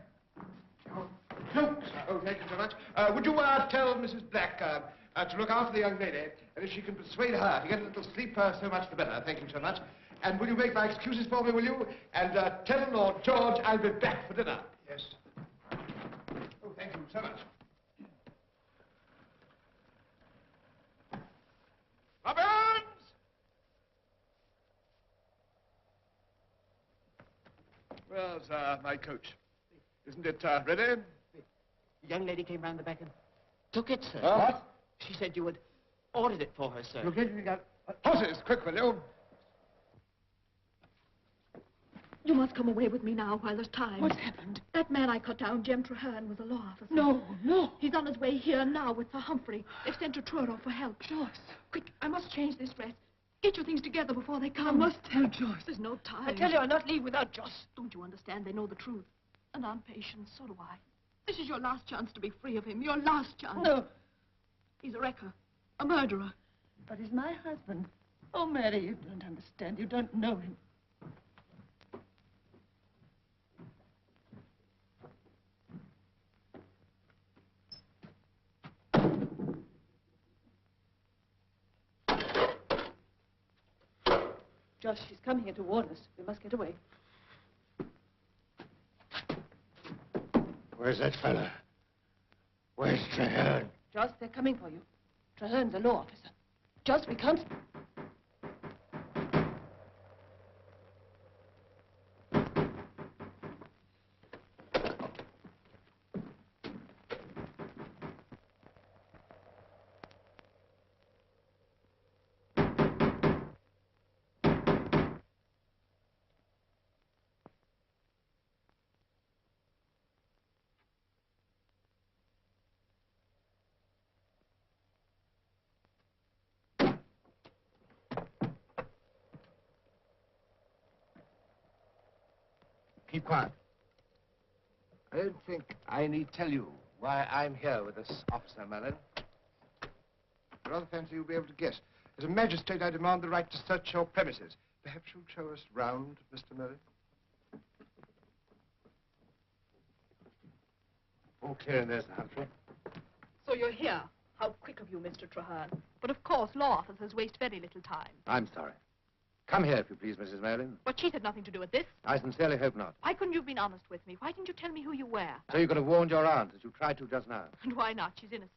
Oh, thank you so much. Would you tell Mrs. Black to look after the young lady, and if she can persuade her to get a little sleep, so much the better. Thank you so much. And will you make my excuses for me, will you? And tell Lord George I'll be back for dinner. Yes. Oh, thank you so much. Robbins! Where's my coach? Isn't it ready? The young lady came round the back and took it, sir. What? She said you had ordered it for her, sir. Horses, quick, will you? You must come away with me now while there's time. What's happened? That man I cut down, Jem Traherne, was a law officer. No, no. He's on his way here now with Sir Humphrey. They've sent to Truro for help. Joyce. Quick, I must change this dress. Get your things together before they come. I must tell Joyce. There's no time. I tell you, I'll not leave without Joyce. Don't you understand? They know the truth. And I'm patient, so do I. This is your last chance to be free of him. Your last chance. No. He's a wrecker. A murderer. But he's my husband. Oh, Mary, you don't understand. You don't know him. Josh, she's come here to warn us. We must get away. Where's that fella? Where's Traherne? Josh, they're coming for you. Traherne's a law officer. Josh, we can't... Keep quiet. I don't think I need tell you why I'm here with this officer, Merlin. I rather fancy you'll be able to guess. As a magistrate, I demand the right to search your premises. Perhaps you'll show us round, Mr. Merlin? All clear in there, Sir Humphrey. So you're here. How quick of you, Mr. Traherne. But of course, law officers waste very little time. I'm sorry. Come here, if you please, Mrs. Merlin. But she's had nothing to do with this. I sincerely hope not. Why couldn't you have been honest with me? Why didn't you tell me who you were? So you could have warned your aunt, as you tried to just now. And why not? She's innocent.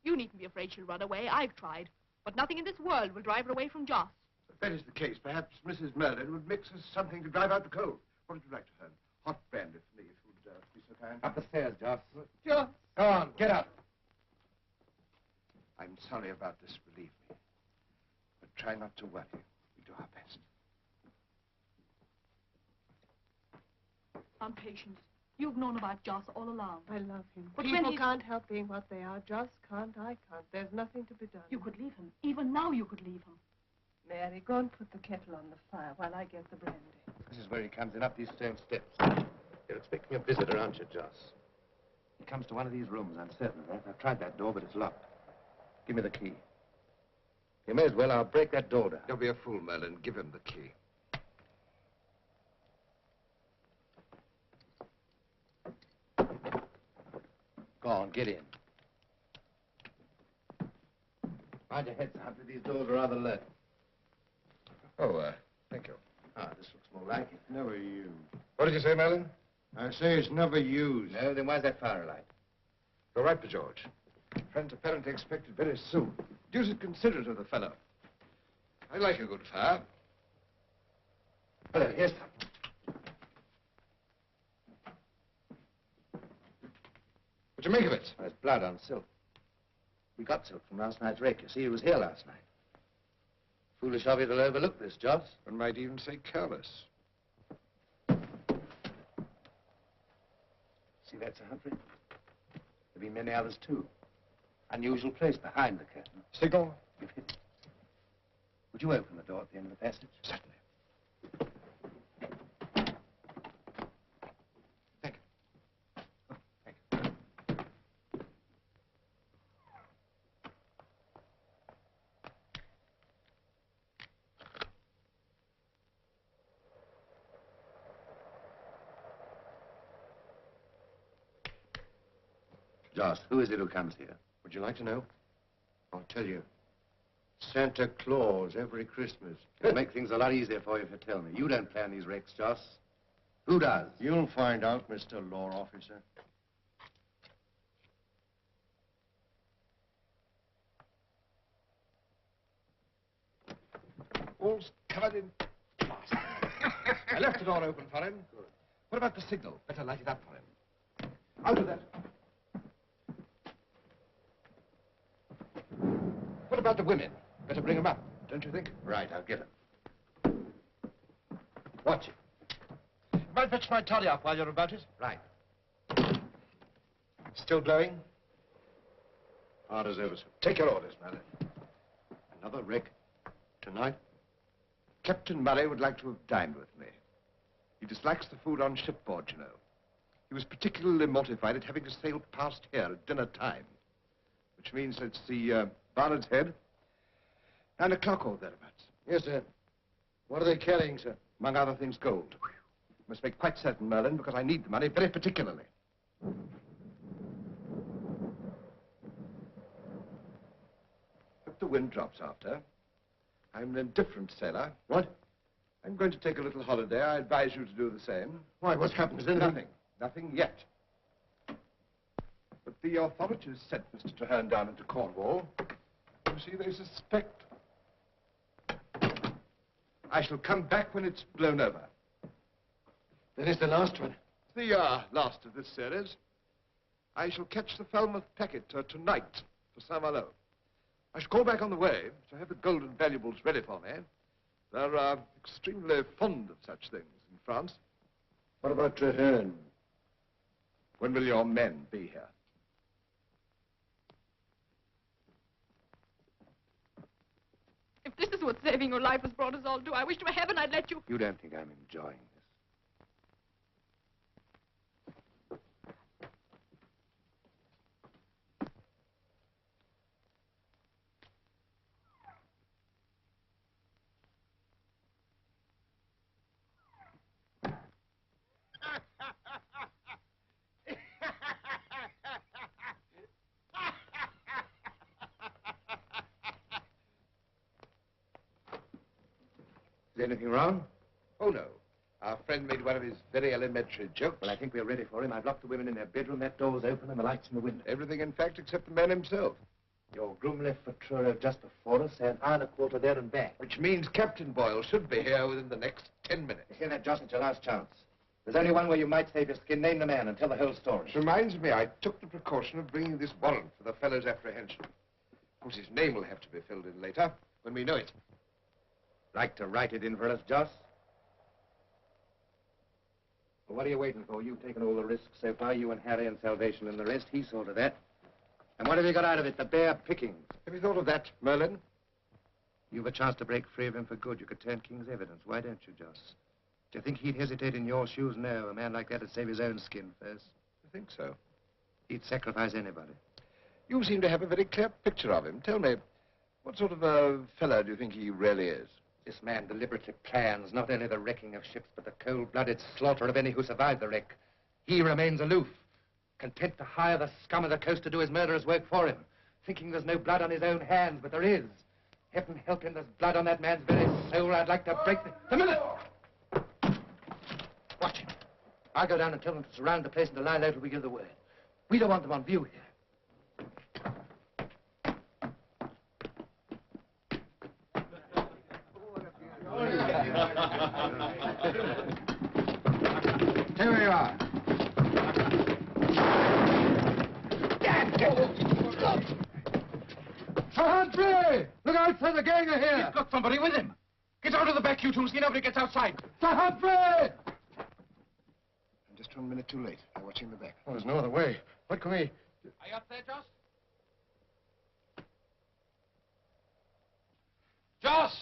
You needn't be afraid she'll run away. I've tried. But nothing in this world will drive her away from Joss. If that is the case, perhaps Mrs. Merlin would mix us something to drive out the cold. What would you like to have? Hot brandy for me, if you'd be so kind. Up the stairs, Joss. Joss! Go on, get up. I'm sorry about this, believe me. But try not to worry. We do our best. I'm patient. You've known about Joss all along. I love him. But People when can't help being what they are. Joss can't, I can't. There's nothing to be done. You could leave him. Even now you could leave him. Mary, go and put the kettle on the fire while I get the brandy. This is where he comes in, up these stone steps. You're expecting a visitor, aren't you, Joss? He comes to one of these rooms, I'm certain of that. I've tried that door, but it's locked. Give me the key. You may as well. I'll break that door down. Don't be a fool, Merlin. Give him the key. Go on, get in. Mind your head, Sir Humphrey. These doors are rather low. Oh, thank you. Ah, this looks more like it. Never used. What did you say, Merlin? I say it's never used. No, then why's that fire alight? Go right for George. Friends apparently expected very soon. Deuced considerate of the fellow. I like a good fire. Hello, yes. What do you make of it? There's blood on silk. We got silk from last night's wreck. You see, he was here last night. Foolish of you to overlook this, Joss. One might even say careless. See that, Sir Humphrey? There'll be many others, too. Unusual place behind the curtain. Signal? Would you open the door at the end of the passage? Certainly. Thank you. Oh, thank you. Joss, who is it who comes here? Would you like to know? I'll tell you. Santa Claus every Christmas. It'll make things a lot easier for you if you tell me. You don't plan these wrecks, Joss. Who does? You'll find out, Mr. Law Officer. All's covered in plaster. I left the door open for him. Good. What about the signal? Better light it up for him. I'll do that. What about the women? Better bring them up, don't you think? Right, I'll get him. Watch it. Might fetch my toddy up while you're about it. Right. Still blowing? Orders over, sir. Take your orders, Murray. Another wreck tonight? Captain Murray would like to have dined with me. He dislikes the food on shipboard, you know. He was particularly mortified at having to sail past here at dinner time, which means it's the Barnard's Head, 9 o'clock or thereabouts. Yes, sir. What are they carrying, sir? Among other things, gold. Must make quite certain, Merlin, because I need the money very particularly. If the wind drops after, I'm an indifferent sailor. What? I'm going to take a little holiday. I advise you to do the same. Why, what's happened? Is anything? Nothing. Nothing yet. But the authorities sent Mr. Traherne down into Cornwall. You see, they suspect. I shall come back when it's blown over. That is the last one. The last of this series. I shall catch the Falmouth packet tonight for Saint-Malo. I shall call back on the way to have the gold and valuables ready for me. They're extremely fond of such things in France. What about Traherne? When will your men be here? If this is what saving your life has brought us all to, I wish to heaven I'd let you... You don't think I'm enjoying this? Is anything wrong? Oh, no. Our friend made one of his very elementary jokes. Well, I think we're ready for him. I've locked the women in their bedroom. That door's open and the light's in the window. Everything, in fact, except the man himself. Your groom left for Truro just before us, an hour and a quarter there and back. Which means Captain Boyle should be here within the next 10 minutes. You hear that, Joss? It's your last chance. There's only one way you might save your skin. Name the man and tell the whole story. Which reminds me, I took the precaution of bringing this warrant for the fellow's apprehension. Of course, his name will have to be filled in later, when we know it. Like to write it in for us, Joss? Well, what are you waiting for? You've taken all the risks so far, you and Harry and Salvation and the rest. He saw to that. And what have you got out of it? The bare pickings. Have you thought of that, Merlin? You've a chance to break free of him for good. You could turn King's evidence. Why don't you, Joss? Do you think he'd hesitate in your shoes? No, a man like that would save his own skin first. I think so. He'd sacrifice anybody. You seem to have a very clear picture of him. Tell me, what sort of a fellow do you think he really is? This man deliberately plans not only the wrecking of ships, but the cold-blooded slaughter of any who survived the wreck. He remains aloof, content to hire the scum of the coast to do his murderous work for him, thinking there's no blood on his own hands, but there is. Heaven help him, there's blood on that man's very soul. I'd like to break the minute! Watch him. I'll go down and tell them to surround the place and to lie low till we give the word. We don't want them on view here. Here we are. Sir Humphrey! Look out, sir, the gang are here! He's got somebody with him. Get out of the back, you two, see nobody gets outside. Sir Humphrey! I'm just 1 minute too late. They're watching the back. Well, there's no other way. What can we... Are you up there, Joss? Joss!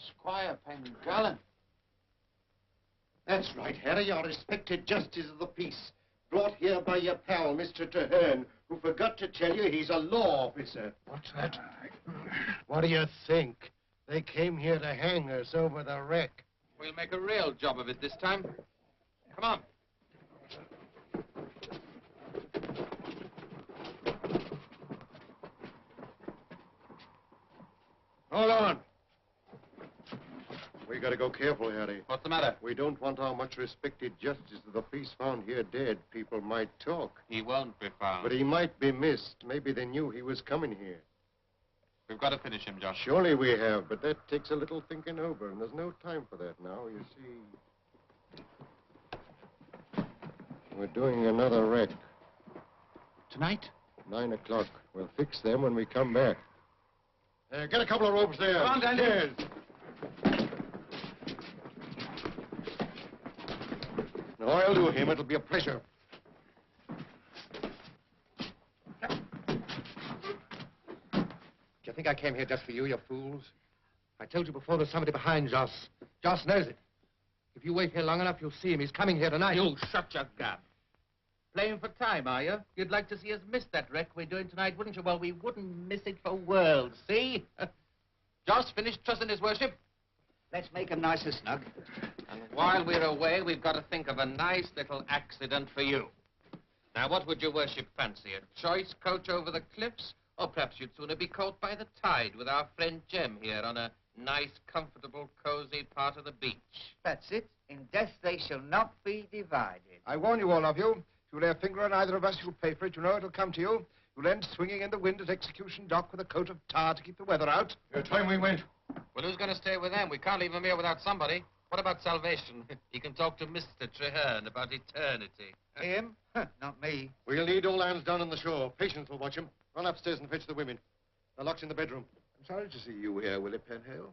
Squire Pengallen. That's right, Harry. Your respected justice of the peace. Brought here by your pal, Mr. Treherne, who forgot to tell you he's a law officer. What's that? What do you think? They came here to hang us over the wreck. We'll make a real job of it this time. Come on. Hold on. We gotta go careful, Harry. What's the matter? We don't want our much respected justice of the peace found here dead. People might talk. He won't be found. But he might be missed. Maybe they knew he was coming here. We've got to finish him, Josh. Surely we have, but that takes a little thinking over, and there's no time for that now, you see. We're doing another wreck. Tonight? 9 o'clock. We'll fix them when we come back. Get a couple of ropes there. Come on, Dandy. Cheers. No, I'll do him. It'll be a pleasure. Do you think I came here just for you, you fools? I told you before there's somebody behind Joss. Joss knows it. If you wait here long enough, you'll see him. He's coming here tonight. You shut your gab. Playing for time, are you? You'd like to see us miss that wreck we're doing tonight, wouldn't you? Well, we wouldn't miss it for worlds, see? Joss, finished trussing his worship? Let's make him nice and snug. And while we're away, we've got to think of a nice little accident for you. Now, what would your worship fancy? A choice coach over the cliffs? Or perhaps you'd sooner be caught by the tide with our friend Jem here on a nice, comfortable, cozy part of the beach. That's it. In death they shall not be divided. I warn you, all of you. If you lay a finger on either of us, you'll pay for it. You know it'll come to you. You'll end swinging in the wind at Execution Dock with a coat of tar to keep the weather out. Your time we went. Well, who's going to stay with them? We can't leave him here without somebody. What about salvation? He can talk to Mr. Treherne about eternity. Him? Not me. We'll need all hands down on the shore. Patience will watch him. Run upstairs and fetch the women. They're locked in the bedroom. I'm sorry to see you here, Willie Penhale.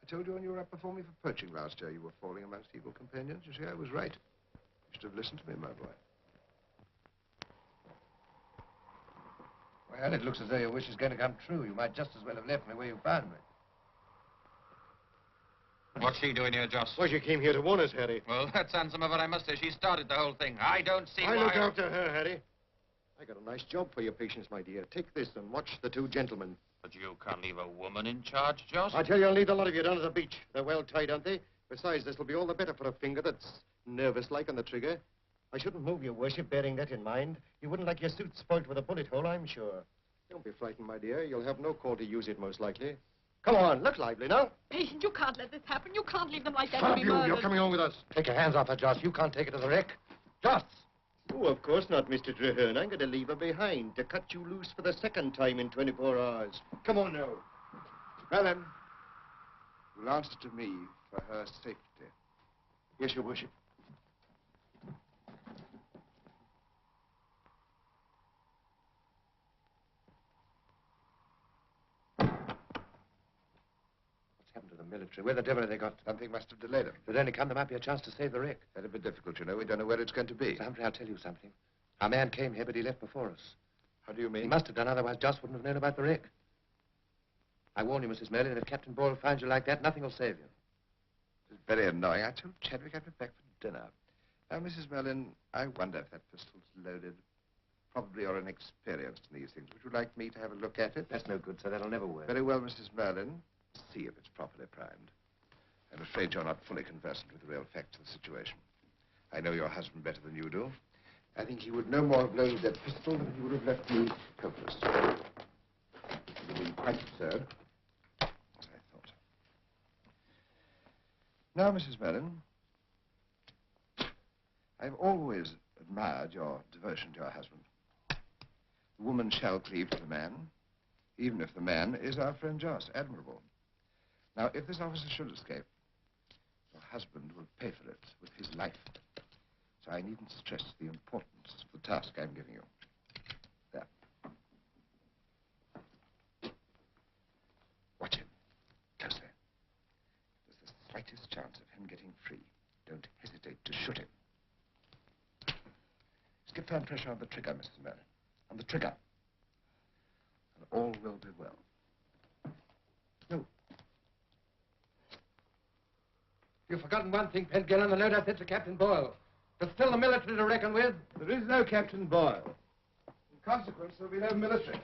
I told you when you were up before me for poaching last year you were falling amongst evil companions. You see, I was right. You should have listened to me, my boy. Well, it looks as though your wish is going to come true. You might just as well have left me where you found me. What's she doing here, Joss? Well, she came here to warn us, Harry. Well, that's handsome of her, I must say. She started the whole thing. I don't see why... I look after her, Harry. I got a nice job for your Patience, my dear. Take this and watch the two gentlemen. But you can't leave a woman in charge, Joss. I tell you, I'll leave the lot of you down at the beach. They're well tied, aren't they? Besides, this'll be all the better for a finger that's nervous-like on the trigger. I shouldn't move, your worship, bearing that in mind. You wouldn't like your suit spoilt with a bullet hole, I'm sure. Don't be frightened, my dear. You'll have no call to use it, most likely. Come on, look lively now. Patient, you can't let this happen. You can't leave them like that Stop to be you. murdered. You're coming on with us. Take your hands off her, Joss. You can't take her to the wreck. Joss! Oh, of course not, Mr. Treherne. I'm going to leave her behind to cut you loose for the second time in 24 hours. Come on now. Well, then, you'll answer to me for her safety. Yes, your worship. What's happened to the military? Where the devil have they got? Something must have delayed them. If they'd only come, there might be a chance to save the wreck. That'll be difficult, you know. We don't know where it's going to be. Sir Humphrey, I'll tell you something. Our man came here, but he left before us. How do you mean? He must have done, otherwise Joss wouldn't have known about the wreck. I warn you, Mrs. Merlin, if Captain Boyle finds you like that, nothing will save you. It's very annoying. I told Chadwick I'd be back for dinner. Now, Mrs. Merlin, I wonder if that pistol's loaded. Probably you're inexperienced in these things. Would you like me to have a look at it? That's no good, sir. That'll never work. Very well, Mrs. Merlin. See if it's properly primed. I'm afraid you're not fully conversant with the real facts of the situation. I know your husband better than you do. I think he would no more have loaded that pistol than he would have left me helpless. It would have been quite absurd, as I thought. Now, Mrs. Merlin, I've always admired your devotion to your husband. The woman shall cleave to the man, even if the man is our friend Joss. Admirable. Now, if this officer should escape, your husband will pay for it with his life. So I needn't stress the importance of the task I'm giving you. There. Watch him. Closely. If there's the slightest chance of him getting free, don't hesitate to shoot him. Just get firm pressure on the trigger, Mrs. Merlin. On the trigger. And all will be well. No. You've forgotten one thing, Pengellan. The note I sent to Captain Boyle. There's still the military to reckon with. There is no Captain Boyle. In consequence, there'll be no military.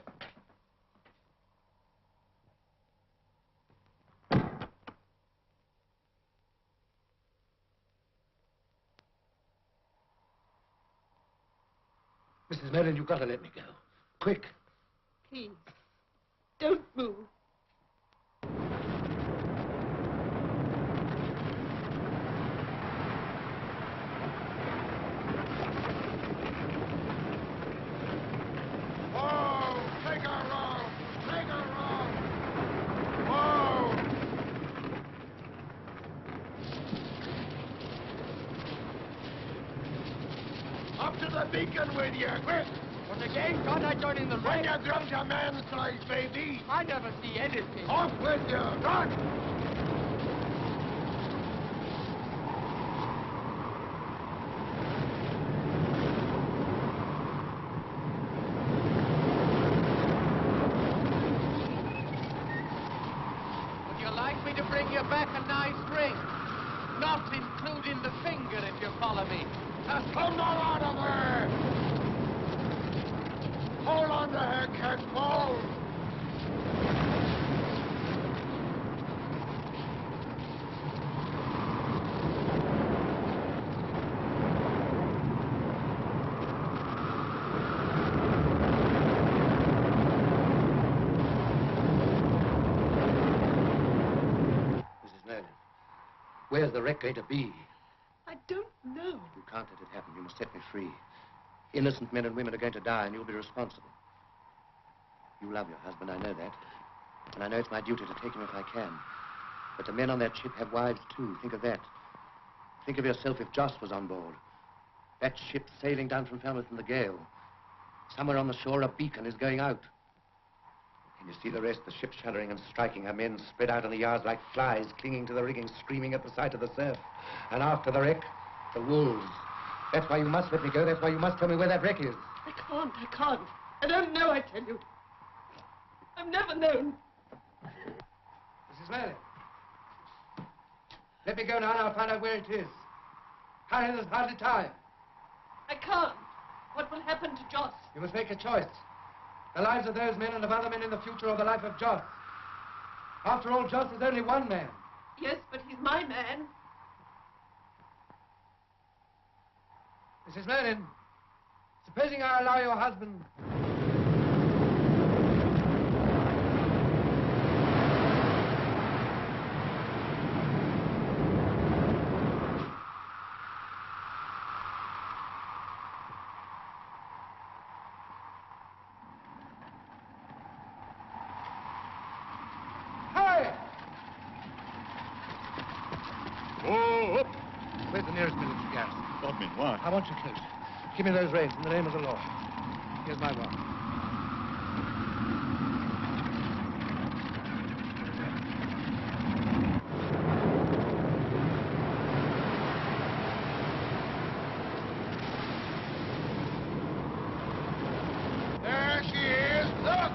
Mrs. Merlin, you've got to let me go. Quick. Please, don't move. Whoa! Take her round! Take her round! Whoa! Up to the beacon with you, quick! But again, can't I join in the When race? you grummed your man size, baby! I never see anything. Off with you! Run! Would you like me to bring you back a nice ring? Not including the finger, if you follow me. Come on out of there! Hold on to her, catball! Mrs. Merlin, where's the wreck going to be? I don't know. You can't let it happen. You must set me free. Innocent men and women are going to die, and you'll be responsible. You love your husband, I know that. And I know it's my duty to take him if I can. But the men on that ship have wives, too. Think of that. Think of yourself if Joss was on board. That ship sailing down from Falmouth in the gale. Somewhere on the shore, a beacon is going out. Can you see the rest? The ship shuddering and striking, her men spread out on the yards like flies, clinging to the rigging, screaming at the sight of the surf. And after the wreck, the wolves. That's why you must let me go. That's why you must tell me where that wreck is. I can't. I don't know, I tell you. I've never known. Mrs. Merlin. Let me go now and I'll find out where it is. Hurry, there's hardly time. I can't. What will happen to Joss? You must make a choice. The lives of those men and of other men in the future, or the life of Joss. After all, Joss is only one man. Yes, but he's my man. Mrs. Merlin, supposing I allow your husband... Oh, up! Where's the nearest military gas? Bodmin, why? I want you close. Give me those reins in the name of the law. Here's my watch. There she is! Look!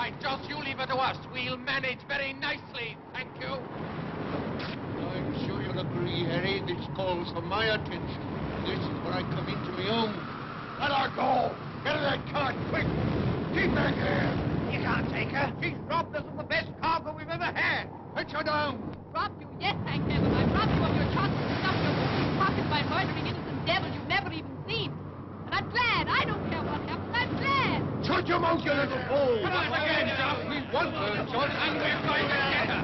right, Joss, you leave it to us. We'll manage very nicely, thank you. I'm sure you'll agree, Harry. This calls for my attention. This is where I come into my own. Let her go! Get her that cart, quick! Keep her here! You can't take her. She's robbed us of the best cargo we've ever had. Put her down! Robbed you? Yes, thank heaven. I robbed you of your chances to stuff your booty pocket by murdering innocent devils you've never even seen. And I'm glad. I don't care what happens. I'm glad. Shut your mouth, you little fool! Come on again, Joss. We want her, Joss. And we're going to get her.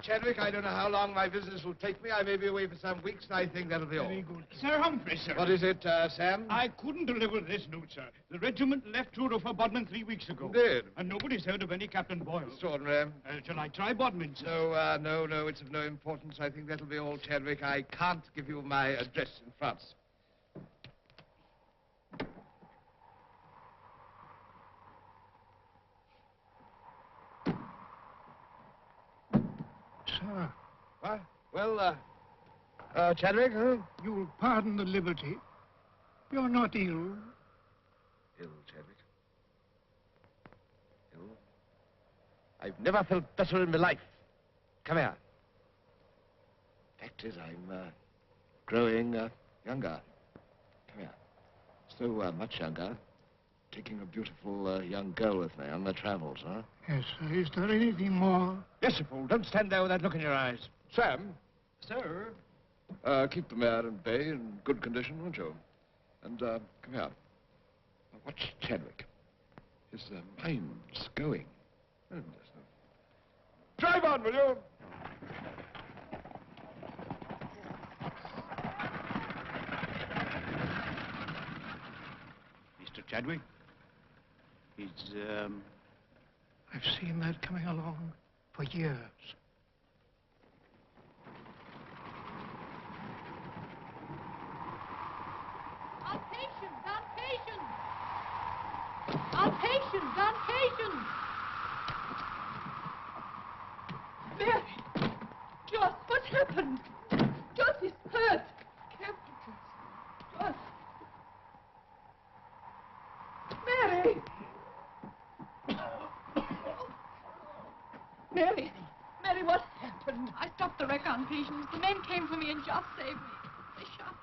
Chadwick, I don't know how long my business will take me. I may be away for some weeks, and I think that'll be all. Very good. Sir Humphrey, sir. What is it, Sam? I couldn't deliver this note, sir. The regiment left Truro for Bodmin 3 weeks ago. Did? And nobody's heard of any Captain Boyle. Extraordinary. Shall I try Bodmin, sir? No, it's of no importance. I think that'll be all, Chadwick. I can't give you my address in France. Sir. What? Well, Chadwick, huh? You'll pardon the liberty. You're not ill. Ill, Chadwick. Ill? I've never felt better in my life. Come here. Fact is, I'm growing younger. Come here. So much younger. Taking a beautiful young girl with me on the travels, huh? Yes, sir. Is there anything more? Yes, you fool. Don't stand there with that look in your eyes. Sam? Sir? Keep the mare in bay in good condition, won't you? And, come here. Now, watch Chadwick. His mind's going. Drive on, will you? Mr. Chadwick? He's, I've seen that coming along for years. Our patience, our patience. Our patience, our patience. Mary! Joss, what happened? Joss is hurt. Careful, Joss. Joss. Mary! Mary! Mary, what happened? I stopped the wreck on Patience. The men came for me and Joss saved me. They shot.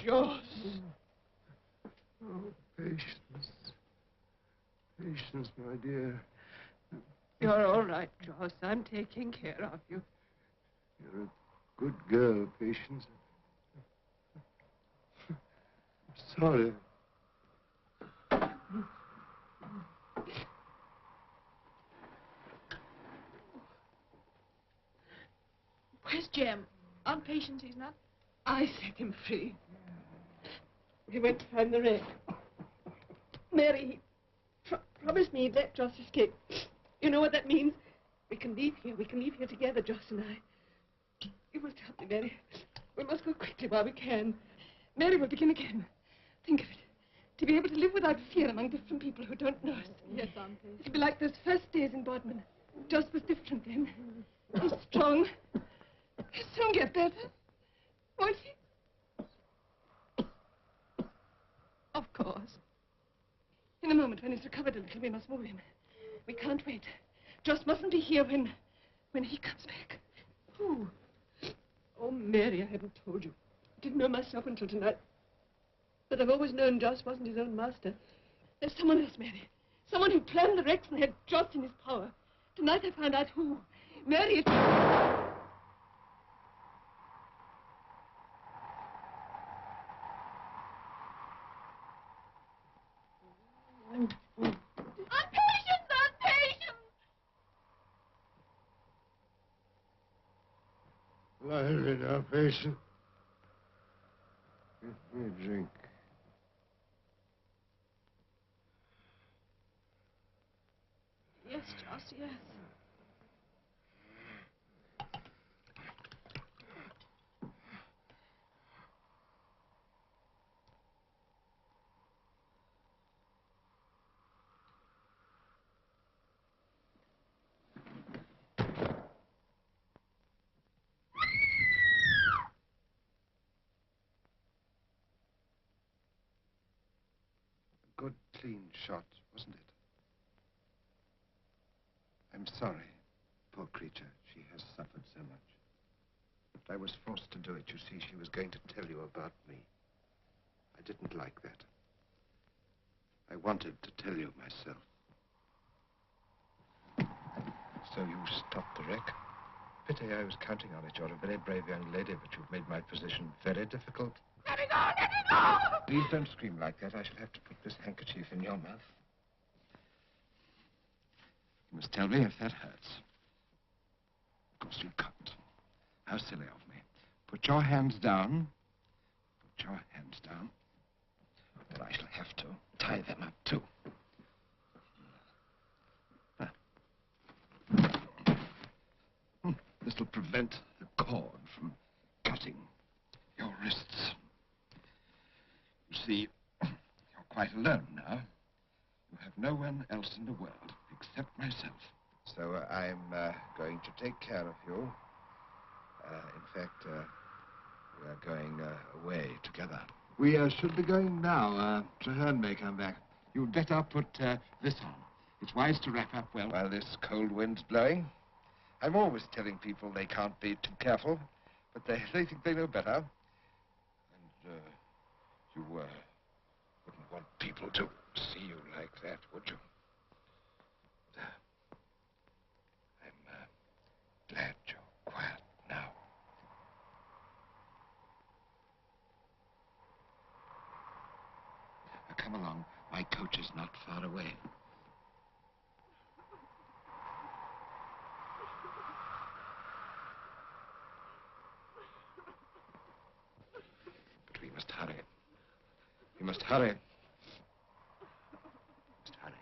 Joss. Oh, patience. Patience, my dear. You're all right, Joss. I'm taking care of you. You're a good girl, Patience. I'm sorry. Where's Jem? On Patience, he's not. I set him free. He went to find the wreck. Mary, he promised me he'd let Joss escape. You know what that means? We can leave here. We can leave here together, Joss and I. You must help me, Mary. We must go quickly while we can. Mary will begin again. Think of it. To be able to live without fear among different people who don't know us. Yes, Aunt Patience. It'll be like those first days in Bodmin. Joss was different then. He's strong. He'll soon get better. Won't he? Of course. In a moment, when he's recovered a little, we must move him. We can't wait. Joss mustn't be here when he comes back. Who? Oh, Mary, I hadn't told you. I didn't know myself until tonight. But I've always known Joss wasn't his own master. There's someone else, Mary. Someone who planned the wrecks and had Joss in his power. Tonight I found out who. Mary, it's... Lively now, Patience. Give me a drink. Yes, Joss, yes. Good, clean shot, wasn't it? I'm sorry, poor creature. She has suffered so much. But I was forced to do it. You see, she was going to tell you about me. I didn't like that. I wanted to tell you myself. So you stopped the wreck? Pity, I was counting on it. You're a very brave young lady, but you've made my position very difficult. Let me go! Let me go! Please don't scream like that. I shall have to put this handkerchief in your mouth. You must tell me if that hurts. Of course you can't. How silly of me. Put your hands down. Put your hands down. But I shall have to tie them up, too. This will prevent the cord from cutting your wrists. You see, you're quite alone now. You have no one else in the world except myself. So I'm going to take care of you. In fact, we are going away together. We should be going now. Traherne may come back. You'd better put this on. It's wise to wrap up well while this cold wind's blowing. I'm always telling people they can't be too careful, but they think they know better. And you wouldn't want people to see you like that, would you? I'm glad you're quiet now. Now, come along. My coach is not far away. But we must hurry. We must hurry. We must hurry.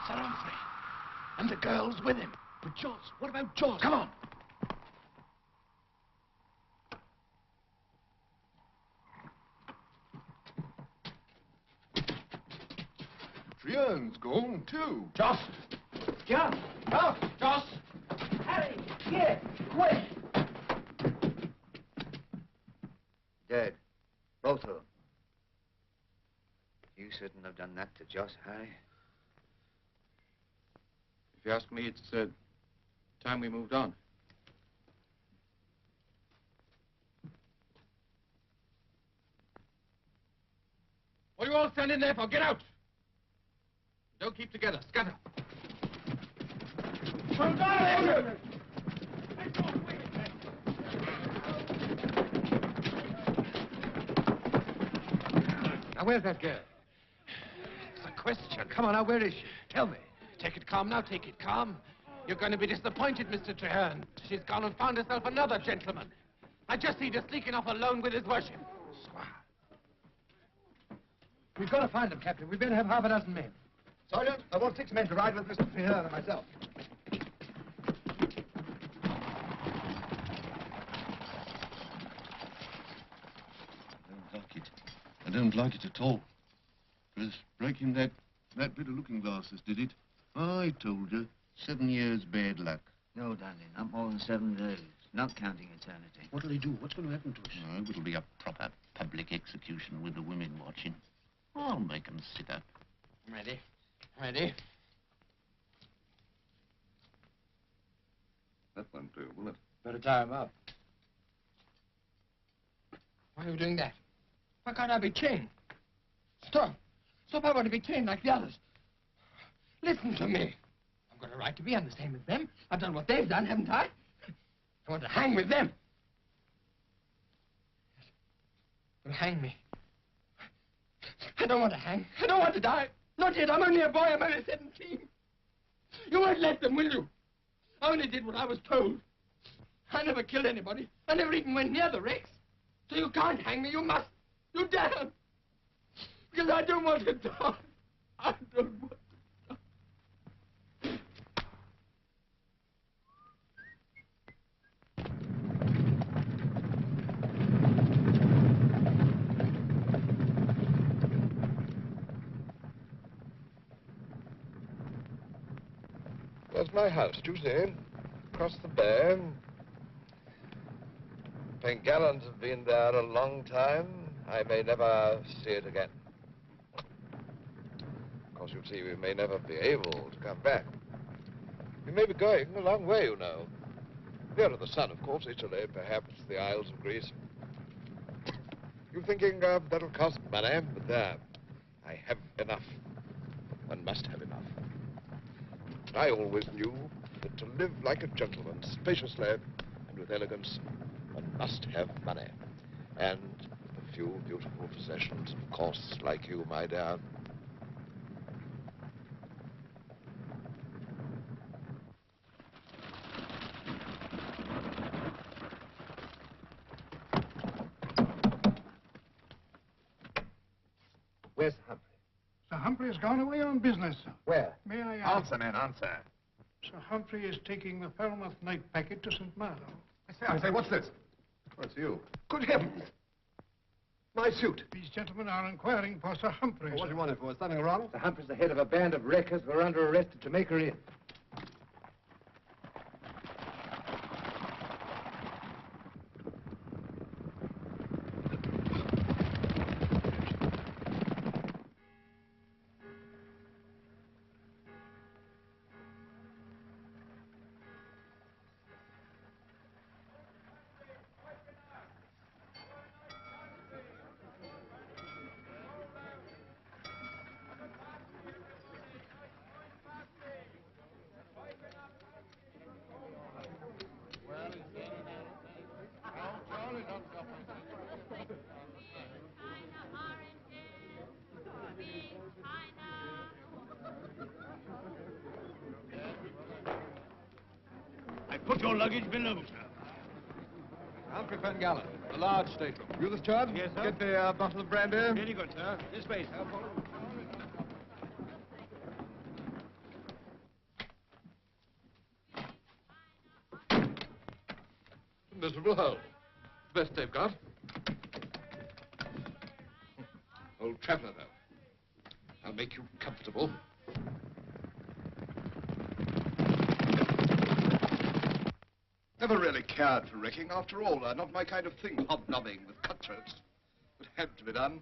Sir Humphrey. And the girl's with him. But Joss, what about Joss? Come on. Treherne's gone, too. Joss! Joss! Joss! Joss! Harry, here, quick! Dead. Both of them. You shouldn't have done that to Joss, Harry. If you ask me, it's time we moved on. What are you all standing there for? Get out! Don't keep together. Scatter. Now, where's that girl? It's a question. Come on, now, where is she? Tell me. Take it calm now, take it calm. You're going to be disappointed, Mr. Traherne. She's gone and found herself another gentleman. I just see her sneaking off alone with his worship. Squire. We've got to find them, Captain. We'd better have half a dozen men. Sergeant, I want 6 men to ride with Mr. Traherne and myself. I don't like it at all. It was breaking that bit of looking glasses, did it? I told you. 7 years bad luck. No, darling, not more than 7 days. Not counting eternity. What'll he do? What's going to happen to us? Oh, it'll be a proper public execution with the women watching. I'll make 'em sit up. Ready. Ready. That won't do, will it? Better tie him up. Why are you doing that? Why can't I be chained? Stop. Stop, I want to be chained like the others. Listen to me. I've got a right to be on the same as them. I've done what they've done, haven't I? I want to hang with them. But hang me. I don't want to hang. I don't want to die. Not yet. I'm only a boy. I'm only 17. You won't let them, will you? I only did what I was told. I never killed anybody. I never even went near the wrecks. So you can't hang me. You must. You dare. Because I don't want to die. I don't want to die. There's my house, do you see? Across the bay. Pengallons have been there a long time. I may never see it again. Of course, you see, we may never be able to come back. We may be going a long way, you know. Nearer the sun, of course, Italy, perhaps the Isles of Greece. You're thinking that'll cost money, but there, I have enough. One must have enough. I always knew that to live like a gentleman, spaciously and with elegance, one must have money. And a few beautiful possessions, of course, like you, my dear. Where's Humphrey? Sir Humphrey has gone away on business, sir. Where? May I ask? Answer, man, answer. Sir Humphrey is taking the Falmouth night packet to St. Malo. I say, what's this? Oh, it's you. Good heavens! My suit. These gentlemen are inquiring for Sir Humphrey. What do you want it for? Is something wrong? Sir Humphrey's the head of a band of wreckers who are under arrest at Jamaica Inn. Put your luggage below, sir. Humphrey Pengallon, a large stateroom. You the steward? Yes, sir. Get the bottle of brandy. Very good, sir. This way, sir. Miserable hole. Best they've got. Old traveller, though. I'll make you comfortable. Never really cared for wrecking. After all, not my kind of thing, hobnobbing with cutthroats. It had to be done.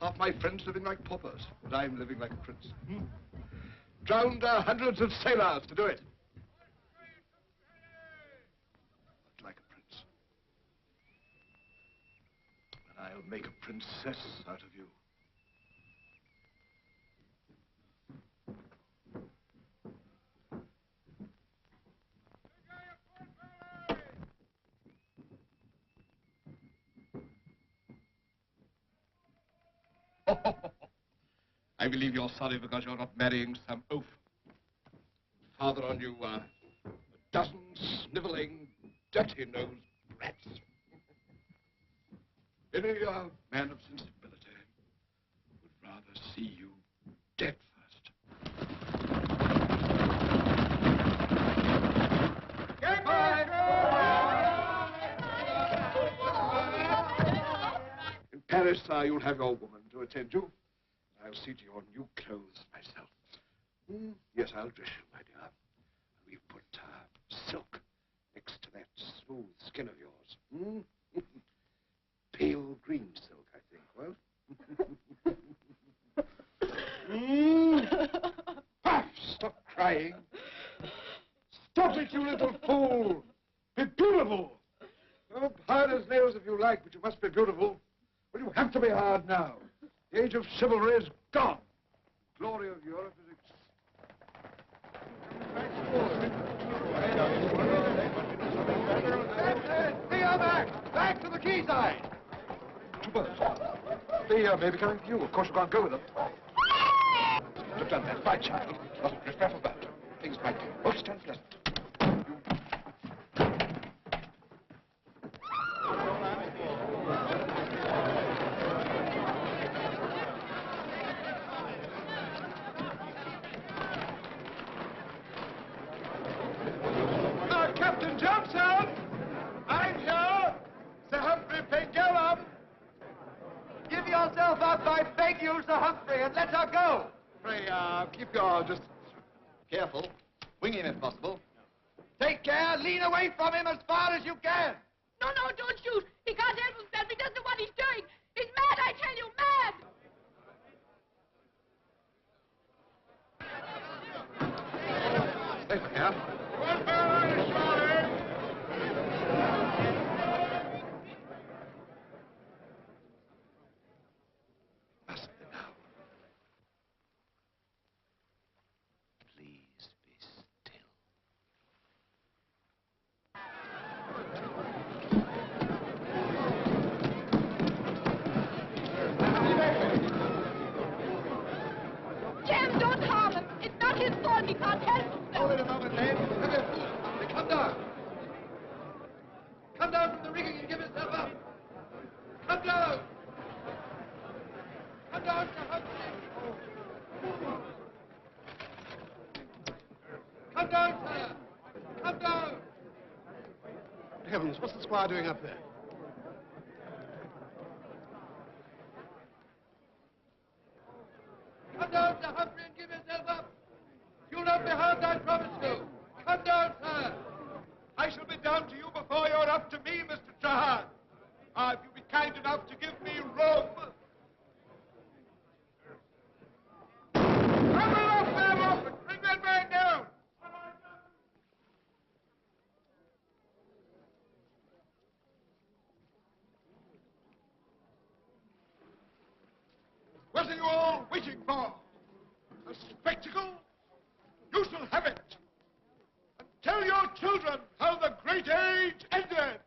Half my friends living like paupers, but I'm living like a prince. Drowned hundreds of sailors to do it. But like a prince. And I'll make a princess out of you. I believe you're sorry because you're not marrying some oaf. Father on you, a dozen sniveling, dirty-nosed brats. Any man of sensibility would rather see you dead first. In Paris, you'll have your woman to attend you. I'll see to your new clothes myself. Yes, I'll dress you, my dear. We've put silk next to that smooth skin of yours. Pale green silk, I think. Well? Puff, stop crying. Stop it, you little fool. Be beautiful. Oh, hard as nails if you like, but you must be beautiful. Well, you have to be hard now. The age of chivalry is gone. The glory of Europe is back to the quayside. Two boats. They may be coming for you. Of course, you can't go with them. You've done that, my child. Not a riff-raff about. Things might be most unpleasant. yourself up, I beg you, Sir Humphrey, and let her go. Pray, keep your just... Careful. Wing him if possible. Take care. Lean away from him as far as you can. No, no, don't shoot. He can't help himself. He doesn't know what he's doing. He's mad, I tell you, mad. Stay here. Must be now. Please be still. Jim, don't harm him. It's not his fault. He can't help himself. Hold it a moment, Dave. Come down. Come down from the rigging and give yourself up. Come down. Come down, Sir Humphrey. Come down, sir. Come down. Heavens, what's the squire doing up there? Come down, Sir Humphrey, and give yourself up. You'll not be harmed, I promise you. Come down, sir. I shall be down to you before you're up to me, Mr. Trahan. If you'll be kind enough to give me room. Come off there, orphan. Bring that man down. What are you all waiting for? A spectacle? You shall have it. And tell your children how the great age ended.